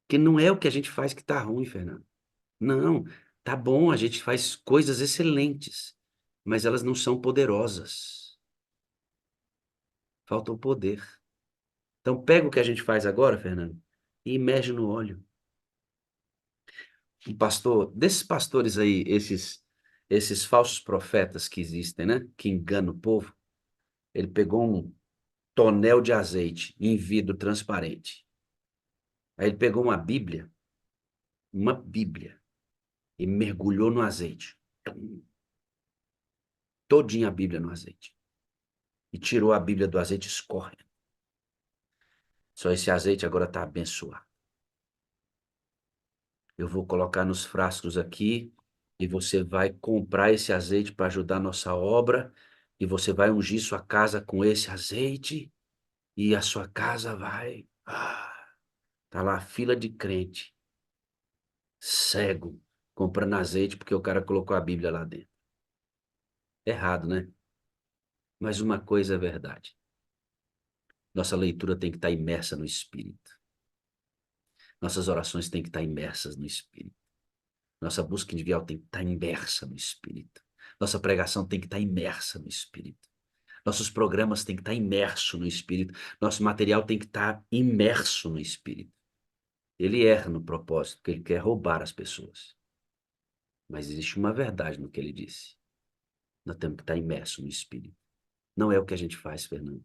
Porque não é o que a gente faz que tá ruim, Fernando. Não, tá bom, a gente faz coisas excelentes, mas elas não são poderosas. Falta o poder. Então pega o que a gente faz agora, Fernando, e imerge no óleo. Um pastor, desses pastores aí, esses falsos profetas que existem, né? Que enganam o povo. Ele pegou um tonel de azeite em vidro transparente. Aí ele pegou uma Bíblia, e mergulhou no azeite. Todinha a Bíblia no azeite. E tirou a Bíblia do azeite escorrendo. Só esse azeite agora está abençoado. Eu vou colocar nos frascos aqui e você vai comprar esse azeite para ajudar a nossa obra e você vai ungir sua casa com esse azeite e a sua casa vai... tá lá a fila de crente, cego, comprando azeite porque o cara colocou a Bíblia lá dentro. Errado, né? Mas uma coisa é verdade. Nossa leitura tem que estar imersa no Espírito. Nossas orações têm que estar imersas no Espírito. Nossa busca individual tem que estar imersa no Espírito. Nossa pregação tem que estar imersa no Espírito. Nossos programas têm que estar imersos no Espírito. Nosso material tem que estar imerso no Espírito. Ele erra no propósito, porque ele quer roubar as pessoas. Mas existe uma verdade no que ele disse. Nós temos que estar imersos no Espírito. Não é o que a gente faz, Fernando.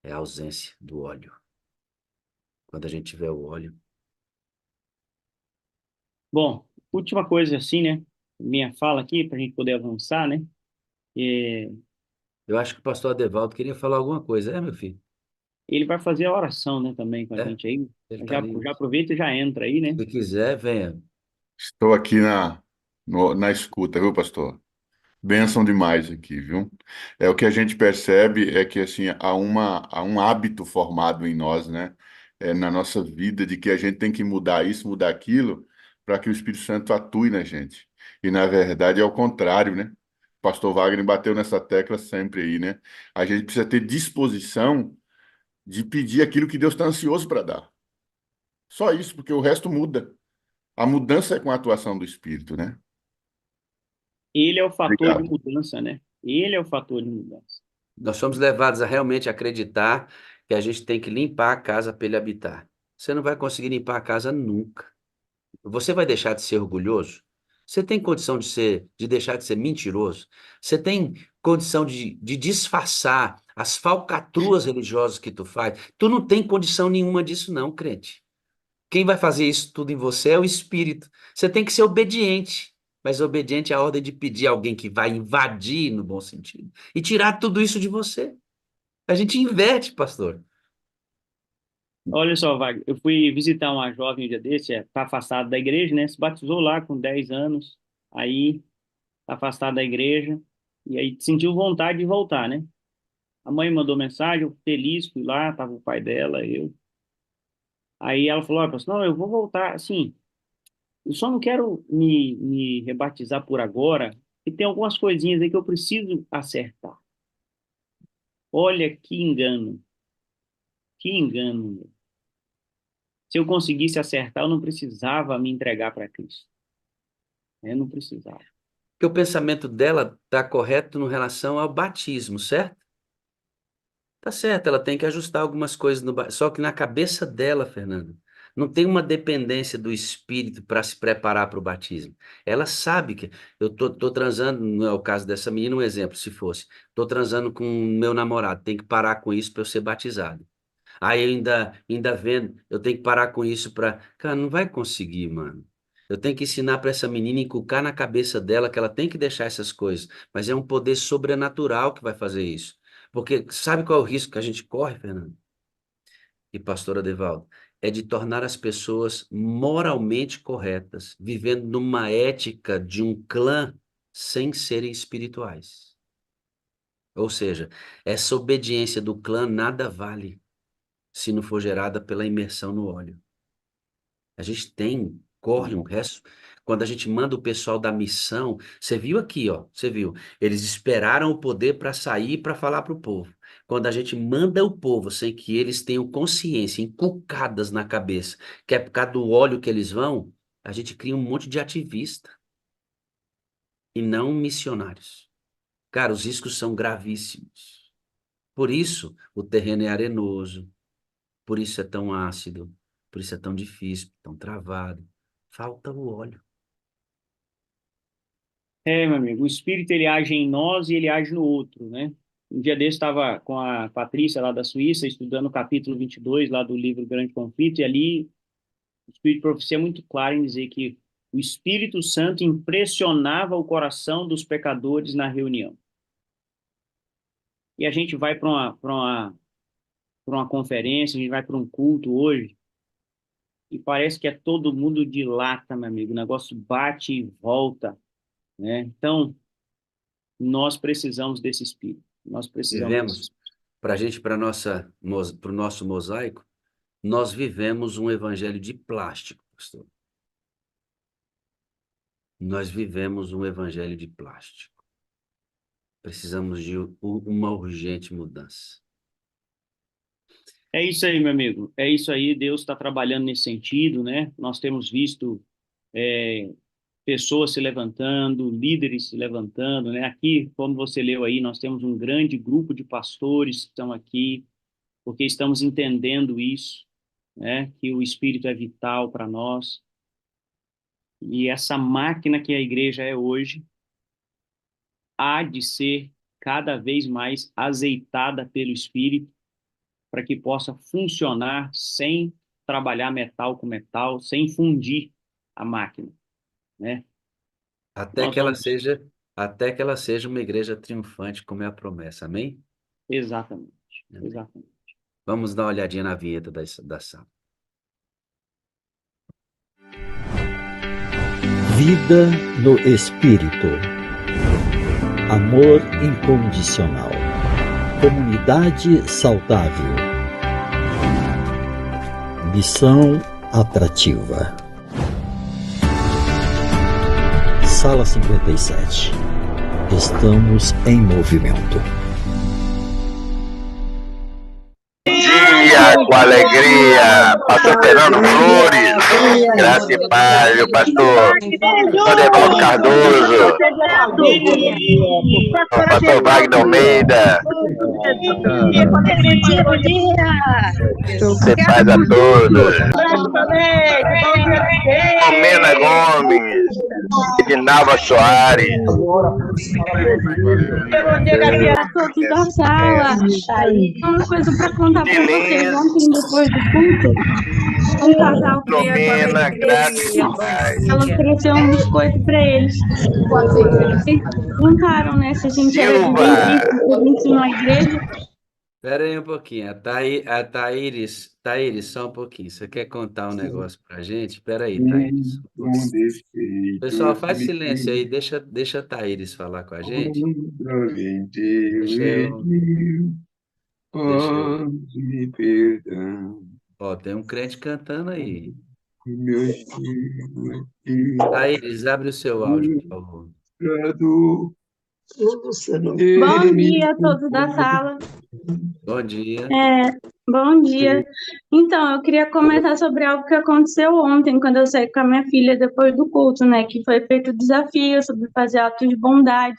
É a ausência do óleo. Quando a gente tiver o óleo, Bom, última coisa assim, né? Minha fala aqui, para a gente poder avançar, né? É, eu acho que o pastor Adevaldo queria falar alguma coisa. É, meu filho? ele vai fazer a oração, né, também com a É, gente aí. ele está Já ali. aproveita e já entra aí, né? Se quiser, venha. Estou aqui na escuta, viu, pastor? Bênção demais aqui, viu? É o que a gente percebe é que assim há um hábito formado em nós, né? Na nossa vida de que a gente tem que mudar isso, mudar aquilo, para que o Espírito Santo atue na gente. E na verdade é o contrário, né? O pastor Wagner bateu nessa tecla sempre aí, né? A gente precisa ter disposição de pedir aquilo que Deus está ansioso para dar. Só isso, porque o resto muda. A mudança é com a atuação do Espírito, né? Ele é o fator de Obrigado. mudança, né? Ele é o fator de mudança. Nós somos levados a realmente acreditar que a gente tem que limpar a casa para ele habitar. Você não vai conseguir limpar a casa nunca. Você vai deixar de ser orgulhoso? Você tem condição de deixar de ser mentiroso? Você tem condição de disfarçar as falcatruas religiosas que tu faz? Tu não tem condição nenhuma disso não, crente. Quem vai fazer isso tudo em você é o Espírito. Você tem que ser obediente, mas obediente à ordem de pedir a alguém que vai invadir, no bom sentido, e tirar tudo isso de você. A gente inverte, pastor. Olha só, Wagner, eu fui visitar uma jovem um dia desse, tá afastada da igreja, né? Se batizou lá com 10 anos, aí tá afastada da igreja, e aí sentiu vontade de voltar, né? A mãe mandou mensagem, eu feliz, fui lá, tava o pai dela, eu. Aí ela falou, pastor, não, eu vou voltar, assim, eu só não quero me rebatizar por agora, e tem algumas coisinhas aí que eu preciso acertar. Olha que engano, meu. Se eu conseguisse acertar, eu não precisava me entregar para Cristo. Eu não precisava. Porque o pensamento dela está correto no relação ao batismo, certo? Tá certo, ela tem que ajustar algumas coisas só que na cabeça dela, Fernando, não tem uma dependência do Espírito para se preparar para o batismo. Ela sabe que eu tô transando, não é o caso dessa menina, um exemplo, se fosse, tô transando com meu namorado, tem que parar com isso para eu ser batizado. Aí ainda vendo, eu tenho que parar com isso para, cara, não vai conseguir, mano. Eu tenho que ensinar para essa menina, inculcar na cabeça dela que ela tem que deixar essas coisas, mas é um poder sobrenatural que vai fazer isso. Porque sabe qual é o risco que a gente corre, Fernando e pastora Devaldo? É de tornar as pessoas moralmente corretas, vivendo numa ética de um clã sem serem espirituais. Ou seja, essa obediência do clã nada vale se não for gerada pela imersão no óleo. A gente corre um resto. Quando a gente manda o pessoal da missão, você viu aqui, ó, você viu, eles esperaram o poder para sair para falar para o povo. Quando a gente manda o povo sem que eles tenham consciência, inculcadas na cabeça, que é por causa do óleo que eles vão, a gente cria um monte de ativista e não missionários. Cara, os riscos são gravíssimos. Por isso, o terreno é arenoso, por isso é tão ácido, por isso é tão difícil, tão travado. Falta o óleo. Meu amigo, o Espírito ele age em nós e ele age no outro, né? Um dia desse estava com a Patrícia lá da Suíça, estudando o capítulo 22 lá do livro Grande Conflito, e ali o Espírito de Profecia é muito claro em dizer que o Espírito Santo impressionava o coração dos pecadores na reunião. E a gente vai para uma conferência, a gente vai para um culto hoje, e parece que é todo mundo de lata, meu amigo. O negócio bate e volta, né? Então, nós precisamos desse espírito. Nós precisamos desse Vivemos, espírito. para a gente, para o nosso mosaico, nós vivemos um evangelho de plástico, pastor. Nós vivemos um evangelho de plástico. Precisamos de uma urgente mudança. É isso aí, meu amigo. É isso aí. Deus está trabalhando nesse sentido, né? Nós temos visto pessoas se levantando, líderes se levantando, né? Aqui, como você leu aí, nós temos um grande grupo de pastores que estão aqui, porque estamos entendendo isso, né? Que o Espírito é vital para nós. E essa máquina que a igreja é hoje há de ser cada vez mais azeitada pelo Espírito para que possa funcionar sem trabalhar metal com metal, sem fundir a máquina, né? Até Nós que ela vamos seja, até que ela seja uma igreja triunfante, como é a promessa. Amém? exatamente, Amém. exatamente. Vamos dar uma olhadinha na vinheta da sala. Vida no Espírito. Amor incondicional. Comunidade saudável. Missão atrativa. Sala 57. Estamos em movimento. Dia com alegria, pastor Fernando Flores, graça e paz, o pastor Adevaldo Cardoso, o pastor Wagner Almeida, e paz a todos, Romena Gomes, Edinalva Soares, A todos da sala. Uma coisa para contar para vocês. Ontem, depois do culto, um casal que Romena, graça e paz. ela ofereceu um biscoito para eles. Eles perguntaram, né, se a gente era de Silva. Benedito, se a gente tinha uma igreja. Espera aí um pouquinho. Thaíris, só um pouquinho. Você quer contar um negócio pra gente? Espera aí, Thaíris. Só um Um pouquinho. Pessoal, defeito faz me silêncio aí. Deixa a Thaíris falar com a gente. comprometeu Deixa eu, ele, deixa eu. pode perdão, Ó, tem um crente cantando aí. meu filho aqui, Thaíris, abre o seu áudio, por favor. frustrado, Bom ele dia a todos da sala. Bom dia. É, bom dia. Então, eu queria comentar sobre algo que aconteceu ontem, quando eu saí com a minha filha depois do culto, né? Que foi feito o desafio sobre fazer atos de bondade.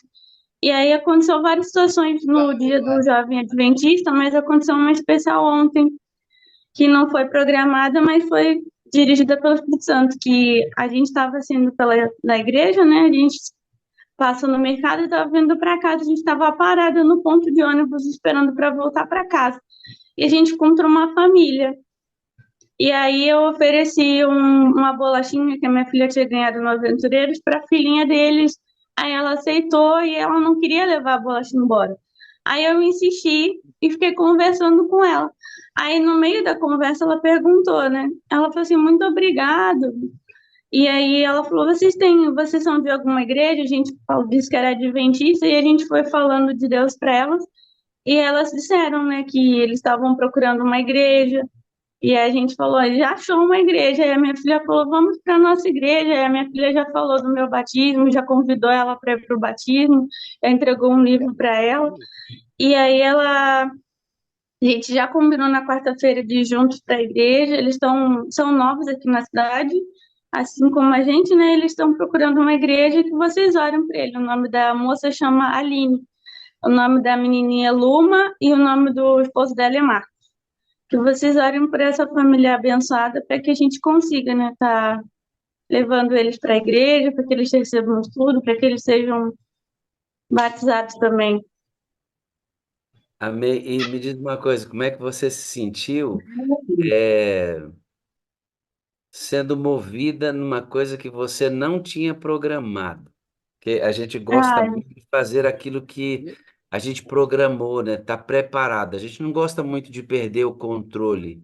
E aí aconteceu várias situações no dia do Jovem Adventista, mas aconteceu uma especial ontem, que não foi programada, mas foi dirigida pelo Espírito Santo, que a gente estava saindo na igreja, né? A gente passou no mercado e estava vindo para casa, a gente estava parada no ponto de ônibus esperando para voltar para casa. E a gente encontrou uma família. E aí eu ofereci uma bolachinha que a minha filha tinha ganhado no Aventureiros para a filhinha deles. Aí ela aceitou e ela não queria levar a bolachinha embora. Aí eu insisti e fiquei conversando com ela. Aí no meio da conversa ela perguntou, né? Ela falou assim, muito obrigado. E aí ela falou, vocês são de alguma igreja? A gente disse que era adventista e a gente foi falando de Deus para elas. E elas disseram, né, que eles estavam procurando uma igreja. E a gente falou, ele já achou uma igreja. E a minha filha falou, vamos para a nossa igreja. E a minha filha já falou do meu batismo, já convidou ela para ir para o batismo, já entregou um livro para ela. E aí a gente já combinou na quarta-feira de ir juntos para a igreja. Eles são novos aqui na cidade, assim como a gente, né? Eles estão procurando uma igreja que vocês orem para ele. O nome da moça chama Aline. O nome da menininha é Luma e o nome do esposo dela é Marcos. Que vocês orem por essa família abençoada para que a gente consiga, né, tá levando eles para a igreja, para que eles recebam tudo, para que eles sejam batizados também. Amém. E me diz uma coisa, como é que você se sentiu é, sendo movida numa coisa que você não tinha programado? Porque a gente gosta Ai, muito de fazer aquilo que a gente programou, né? Tá preparado. A gente não gosta muito de perder o controle,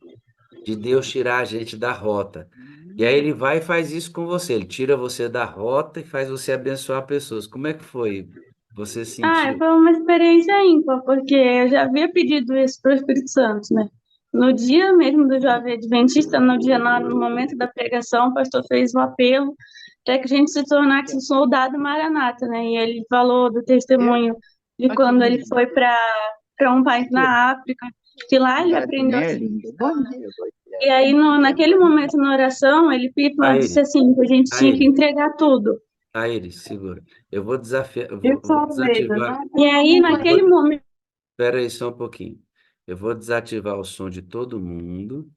de Deus tirar a gente da rota. E aí ele vai e faz isso com você. Ele tira você da rota e faz você abençoar pessoas. Como é que foi? Você sentiu? foi uma experiência ímpar, porque eu já havia pedido isso para o Espírito Santo, né? No dia mesmo do Jovem Adventista, no momento da pregação, o pastor fez o apelo para que a gente se tornasse um soldado maranata, né? E ele falou do testemunho de quando ele foi para um país na África, que lá ele aprendeu a se posicionar. E aí, naquele momento na oração, ele disse Aires, assim, que a gente tinha que Aires, entregar tudo. Aires, segura. Eu vou desafiar, vou Eu sou leiga, desativar. né? E aí, naquele momento, Espera aí só um pouquinho. Eu vou desativar o som de todo mundo,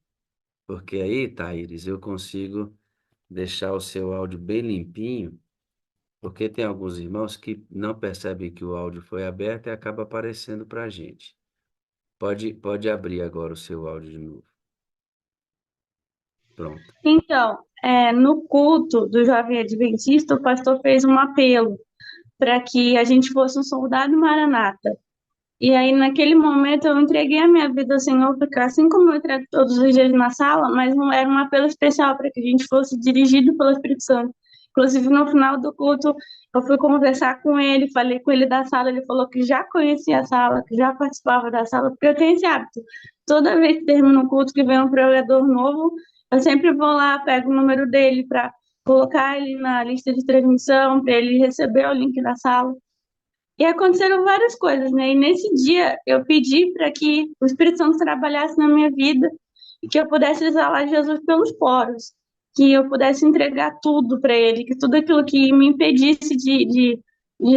porque aí, Thaíris, eu consigo deixar o seu áudio bem limpinho, porque tem alguns irmãos que não percebem que o áudio foi aberto e acaba aparecendo para a gente. Pode abrir agora o seu áudio de novo. Pronto. então, no culto do Jovem Adventista, o pastor fez um apelo para que a gente fosse um soldado maranata. E aí, naquele momento, eu entreguei a minha vida ao Senhor, porque assim como eu entrego todos os dias na sala, mas não era um apelo especial para que a gente fosse dirigido pelo Espírito Santo. Inclusive, no final do culto, eu fui conversar com ele, falei com ele da sala, ele falou que já conhecia a sala, que já participava da sala, porque eu tenho esse hábito. Toda vez que termino um culto que vem um pregador novo, eu sempre vou lá, pego o número dele para colocar ele na lista de transmissão, para ele receber o link da sala. E aconteceram várias coisas, né? E nesse dia eu pedi para que o Espírito Santo trabalhasse na minha vida e que eu pudesse exalar Jesus pelos poros, que eu pudesse entregar tudo para Ele, que tudo aquilo que me impedisse de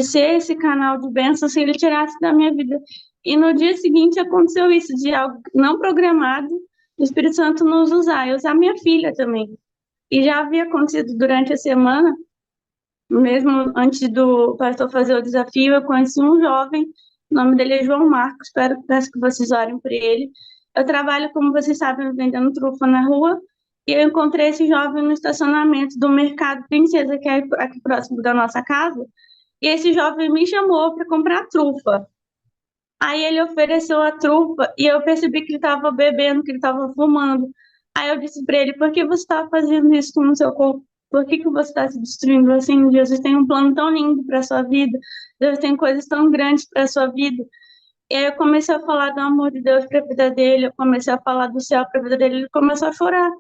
ser esse canal de bênção, se Ele tirasse da minha vida. E no dia seguinte aconteceu isso, de algo não programado, o Espírito Santo nos usar, e usar minha filha também. E já havia acontecido durante a semana, mesmo antes do pastor fazer o desafio, eu conheci um jovem, o nome dele é João Marcos, peço que vocês orem por ele. Eu trabalho, como vocês sabem, vendendo trufa na rua, e eu encontrei esse jovem no estacionamento do Mercado Princesa, que é aqui próximo da nossa casa, e esse jovem me chamou para comprar trufa. Aí ele ofereceu a trufa e eu percebi que ele estava bebendo, que ele estava fumando. Aí eu disse para ele: por que você está fazendo isso com o seu corpo? Por que que você está se destruindo assim? Jesus tem um plano tão lindo para a sua vida. Deus tem coisas tão grandes para a sua vida. E aí eu comecei a falar do amor de Deus para a vida dele, eu comecei a falar do céu para a vida dele, ele começou a chorar.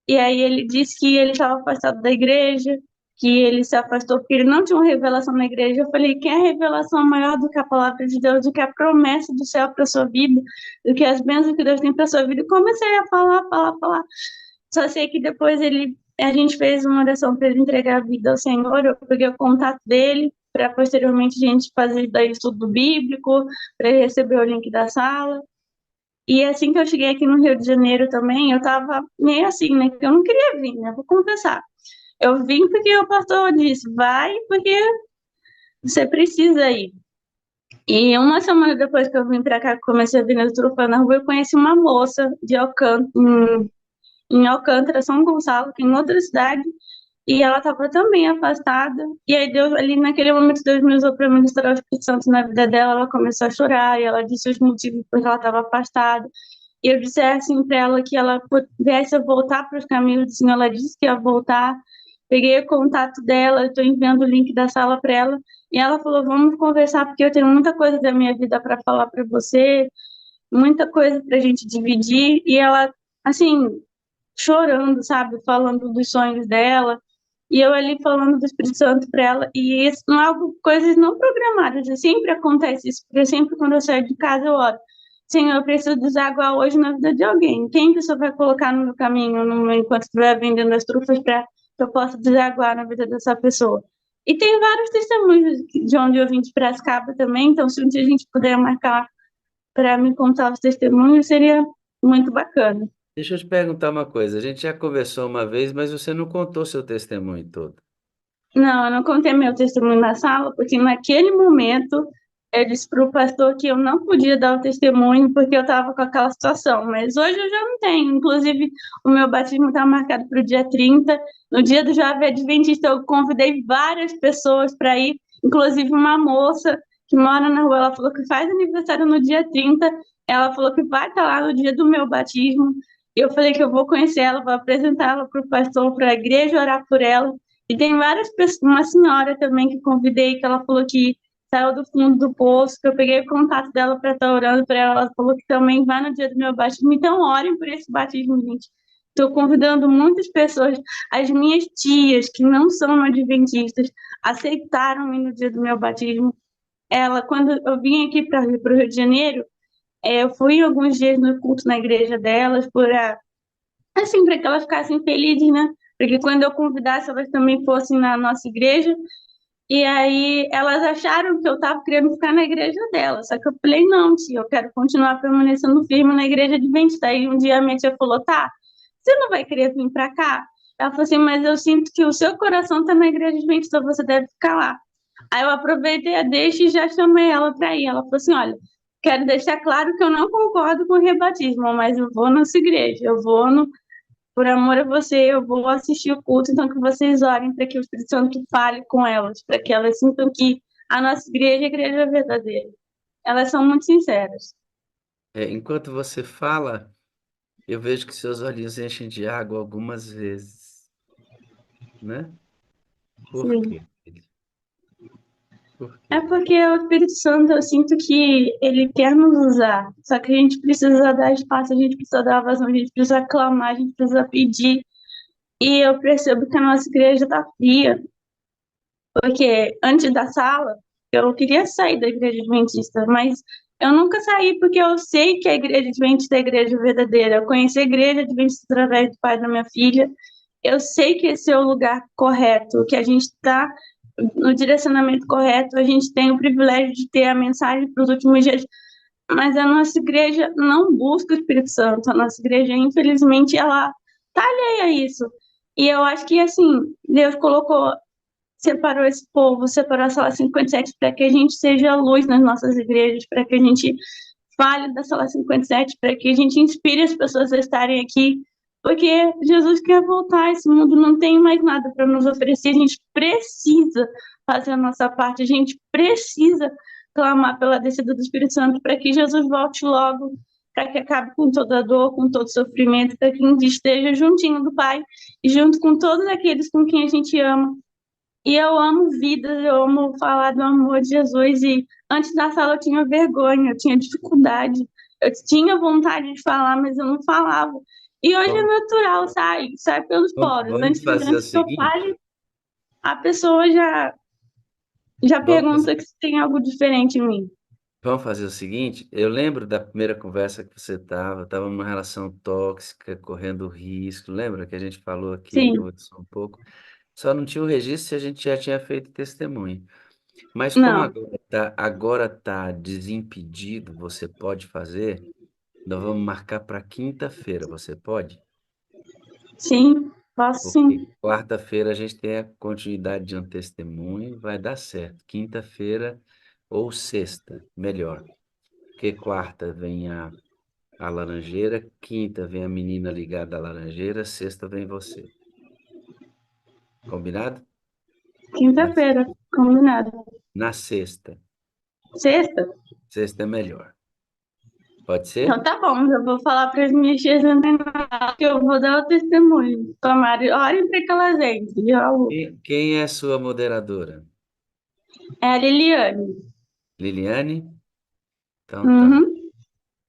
E aí ele disse que ele estava afastado da igreja, que ele se afastou porque ele não tinha uma revelação na igreja. Eu falei: quem é a revelação maior do que a palavra de Deus, do que a promessa do céu para sua vida, do que as bênçãos que Deus tem para sua vida? E comecei a falar. Só sei que depois a gente fez uma oração para ele entregar a vida ao Senhor. Eu peguei o contato dele para posteriormente a gente fazer daí estudo bíblico, para ele receber o link da sala. E assim que eu cheguei aqui no Rio de Janeiro também, eu tava meio assim, né? Que eu não queria vir, né? Vou confessar. Eu vim porque o pastor disse: vai, porque você precisa ir. E uma semana depois que eu vim pra cá, que comecei a vir na trufa na rua, eu conheci uma moça de Alcântara, em Alcântara, São Gonçalo, que é em outra cidade, e ela estava também afastada. E aí Deus, ali naquele momento, Deus me usou para ministrar o Espírito Santo na vida dela. Ela começou a chorar e ela disse os motivos por que ela estava afastada. E eu disse assim para ela que ela pudesse voltar para os caminhos do Senhor. Ela disse que ia voltar. Peguei o contato dela, estou enviando o link da sala para ela. E ela falou: vamos conversar, porque eu tenho muita coisa da minha vida para falar para você, muita coisa para a gente dividir. E ela, assim, chorando, sabe, falando dos sonhos dela. E eu ali falando do Espírito Santo para ela. E isso não é algo, coisas não programadas. Sempre acontece isso, porque sempre quando eu saio de casa eu oro: Senhor, eu preciso desaguar hoje na vida de alguém. Quem que o Senhor vai colocar no meu caminho enquanto estiver vendendo as trufas para que eu possa desaguar na vida dessa pessoa? E tem vários testemunhos de onde eu vim de Piracicaba também. Então, se um dia a gente puder marcar para me contar os testemunhos, seria muito bacana. Deixa eu te perguntar uma coisa. A gente já conversou uma vez, mas você não contou seu testemunho todo. Não, eu não contei meu testemunho na sala, porque naquele momento eu disse para o pastor que eu não podia dar o testemunho porque eu estava com aquela situação. Mas hoje eu já não tenho. Inclusive, o meu batismo está marcado para o dia 30. No dia do Jovem Adventista, eu convidei várias pessoas para ir, inclusive uma moça que mora na rua. Ela falou que faz aniversário no dia 30. Ela falou que vai estar lá no dia do meu batismo. E eu falei que eu vou conhecer ela, vou apresentar ela para o pastor, para a igreja, orar por ela. E tem várias pessoas, uma senhora também que convidei, que ela falou que saiu do fundo do poço, que eu peguei o contato dela para estar orando para ela. Ela falou que também vai no dia do meu batismo. Então, orem por esse batismo, gente. Estou convidando muitas pessoas. As minhas tias, que não são adventistas, aceitaram ir no dia do meu batismo. Ela, quando eu vim aqui para o Rio de Janeiro, eu fui alguns dias no culto na igreja delas, assim, para que elas ficassem felizes, né? Porque quando eu convidasse, elas também fossem na nossa igreja. E aí elas acharam que eu estava querendo ficar na igreja dela. Só que eu falei: não, tia, eu quero continuar permanecendo firme na igreja adventista. Aí um dia a minha tia falou: tá, você não vai querer vir para cá? Ela falou assim: mas eu sinto que o seu coração está na igreja adventista, você deve ficar lá. Aí eu aproveitei a deixa e já chamei ela para ir. Ela falou assim: olha, quero deixar claro que eu não concordo com o rebatismo, mas eu vou nessa igreja, eu vou no por amor a você, eu vou assistir o culto, então que vocês orem para que o Espírito Santo fale com elas, para que elas sintam que a nossa igreja é a igreja verdadeira. Elas são muito sinceras. Enquanto você fala, eu vejo que seus olhinhos enchem de água algumas vezes, né? Por Sim. quê? Por É quê? porque o Espírito Santo, eu sinto que ele quer nos usar, só que a gente precisa dar espaço, a gente precisa dar vazão, a gente precisa clamar, a gente precisa pedir. E eu percebo que a nossa igreja está fria, porque antes da sala, eu queria sair da igreja adventista, mas eu nunca saí porque eu sei que a igreja adventista é a igreja verdadeira. Eu conheci a igreja adventista através do pai da minha filha. Eu sei que esse é o lugar correto, que a gente está no direcionamento correto, a gente tem o privilégio de ter a mensagem para os últimos dias, mas a nossa igreja não busca o Espírito Santo. A nossa igreja, infelizmente, ela está alheia a isso. E eu acho que, assim, Deus separou esse povo, separou a Sala 57 para que a gente seja luz nas nossas igrejas, para que a gente fale da Sala 57, para que a gente inspire as pessoas a estarem aqui, porque Jesus quer voltar, esse mundo não tem mais nada para nos oferecer, a gente precisa fazer a nossa parte, a gente precisa clamar pela descida do Espírito Santo para que Jesus volte logo, para que acabe com toda a dor, com todo sofrimento, para que a gente esteja juntinho do Pai e junto com todos aqueles com quem a gente ama. E eu amo vidas, eu amo falar do amor de Jesus. E antes da sala eu tinha vergonha, eu tinha dificuldade, eu tinha vontade de falar, mas eu não falava. E hoje é Vamos, natural, sai pelos poros. vamos Antes fazer o que eu seguinte, fale, a pessoa já vamos fazer, pergunta se tem algo diferente em mim. vamos fazer o seguinte, eu lembro da primeira conversa que você estava numa relação tóxica, correndo risco, lembra que a gente falou aqui, Sim, conversou um pouco, só não tinha o registro se a gente já tinha feito testemunho. Mas como não, agora tá desimpedido, você pode fazer, nós vamos marcar para quinta-feira, você pode? sim, posso Porque sim. quarta-feira a gente tem a continuidade de um testemunho, vai dar certo. Quinta-feira ou sexta, melhor. Porque quarta vem a laranjeira, quinta vem a menina ligada à laranjeira, sexta vem você. Combinado? Na, Quinta-feira, combinado. na sexta. Sexta? Sexta é melhor. Pode ser? Então tá bom, eu vou falar para as minhas tias entrarem que eu vou dar o testemunho. Tomara, orem para que elas entrem. Quem é sua moderadora? É a Liliane. Liliane? Então tá. Uhum.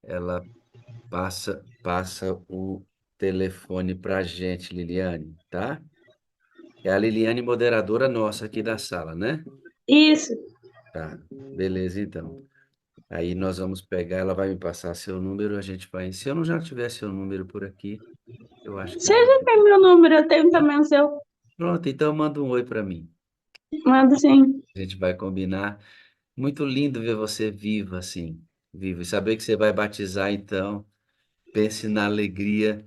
Ela passa o telefone pra gente, Liliane, tá? É a Liliane, moderadora nossa aqui da sala, né? Isso. Tá, beleza, então. Aí nós vamos pegar, ela vai me passar seu número, a gente vai. Se eu não já tiver seu número por aqui, eu acho que eu Você vou já ter. tem meu número, eu tenho também o seu. Pronto, então manda um oi para mim. Mando sim. A gente vai combinar. Muito lindo ver você vivo assim, vivo. E saber que você vai batizar, então, pense na alegria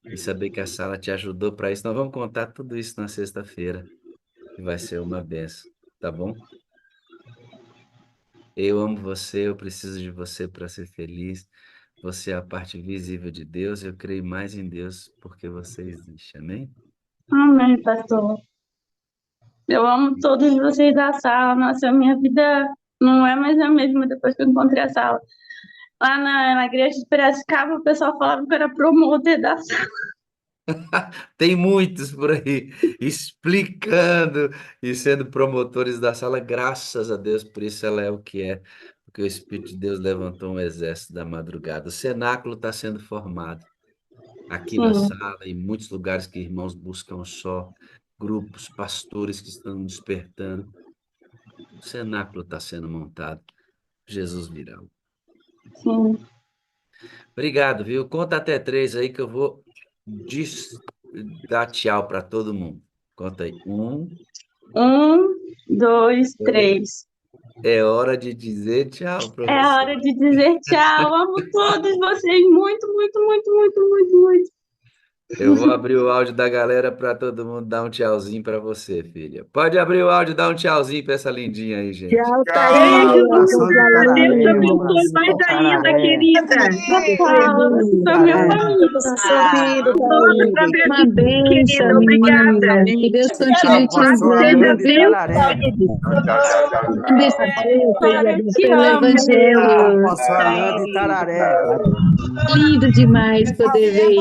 e saber que a sala te ajudou para isso. Nós vamos contar tudo isso na sexta-feira, que vai ser uma benção, tá bom? Eu amo você, eu preciso de você para ser feliz. Você é a parte visível de Deus, eu creio mais em Deus porque você existe, amém? Amém, pastor. Eu amo todos vocês da sala. Nossa, a minha vida não é mais a mesma depois que eu encontrei a sala. Lá na igreja de Piracicaba, o pessoal falava que eu era promotor da sala. Tem muitos por aí explicando e sendo promotores da sala, graças a Deus, por isso ela é o que é, porque o Espírito de Deus levantou um exército da madrugada. O cenáculo está sendo formado aqui na Sim, sala, em muitos lugares que irmãos buscam só, grupos, pastores que estão despertando. O cenáculo está sendo montado. Jesus virá. sim. Obrigado, viu? Conta até 3 aí que eu vou dar tchau para todo mundo. Conta aí. 1, 2, 2. 3. É hora de dizer tchau para É você. hora de dizer tchau. Amo todos vocês muito, muito, muito, muito, muito, muito. Eu vou abrir o áudio da galera para todo mundo dar um tchauzinho para você, filha. Pode abrir o áudio e dar um tchauzinho para essa lindinha aí, gente. Tchau, Tchau, Thaís. nação de Deus Tararé. abençoe mais ainda, querida. Fala, você foi minha família. Todos pra ver Uma bênção, querida. menina. Obrigada. Que Deus Tchau, continue te pastor usando, Arlindo de viu? Tararé. Tchau, tchau, tchau. Abençoe Te pelo amo. Evangelho. Pastor Arlindo de Tararé. Lindo demais poder ver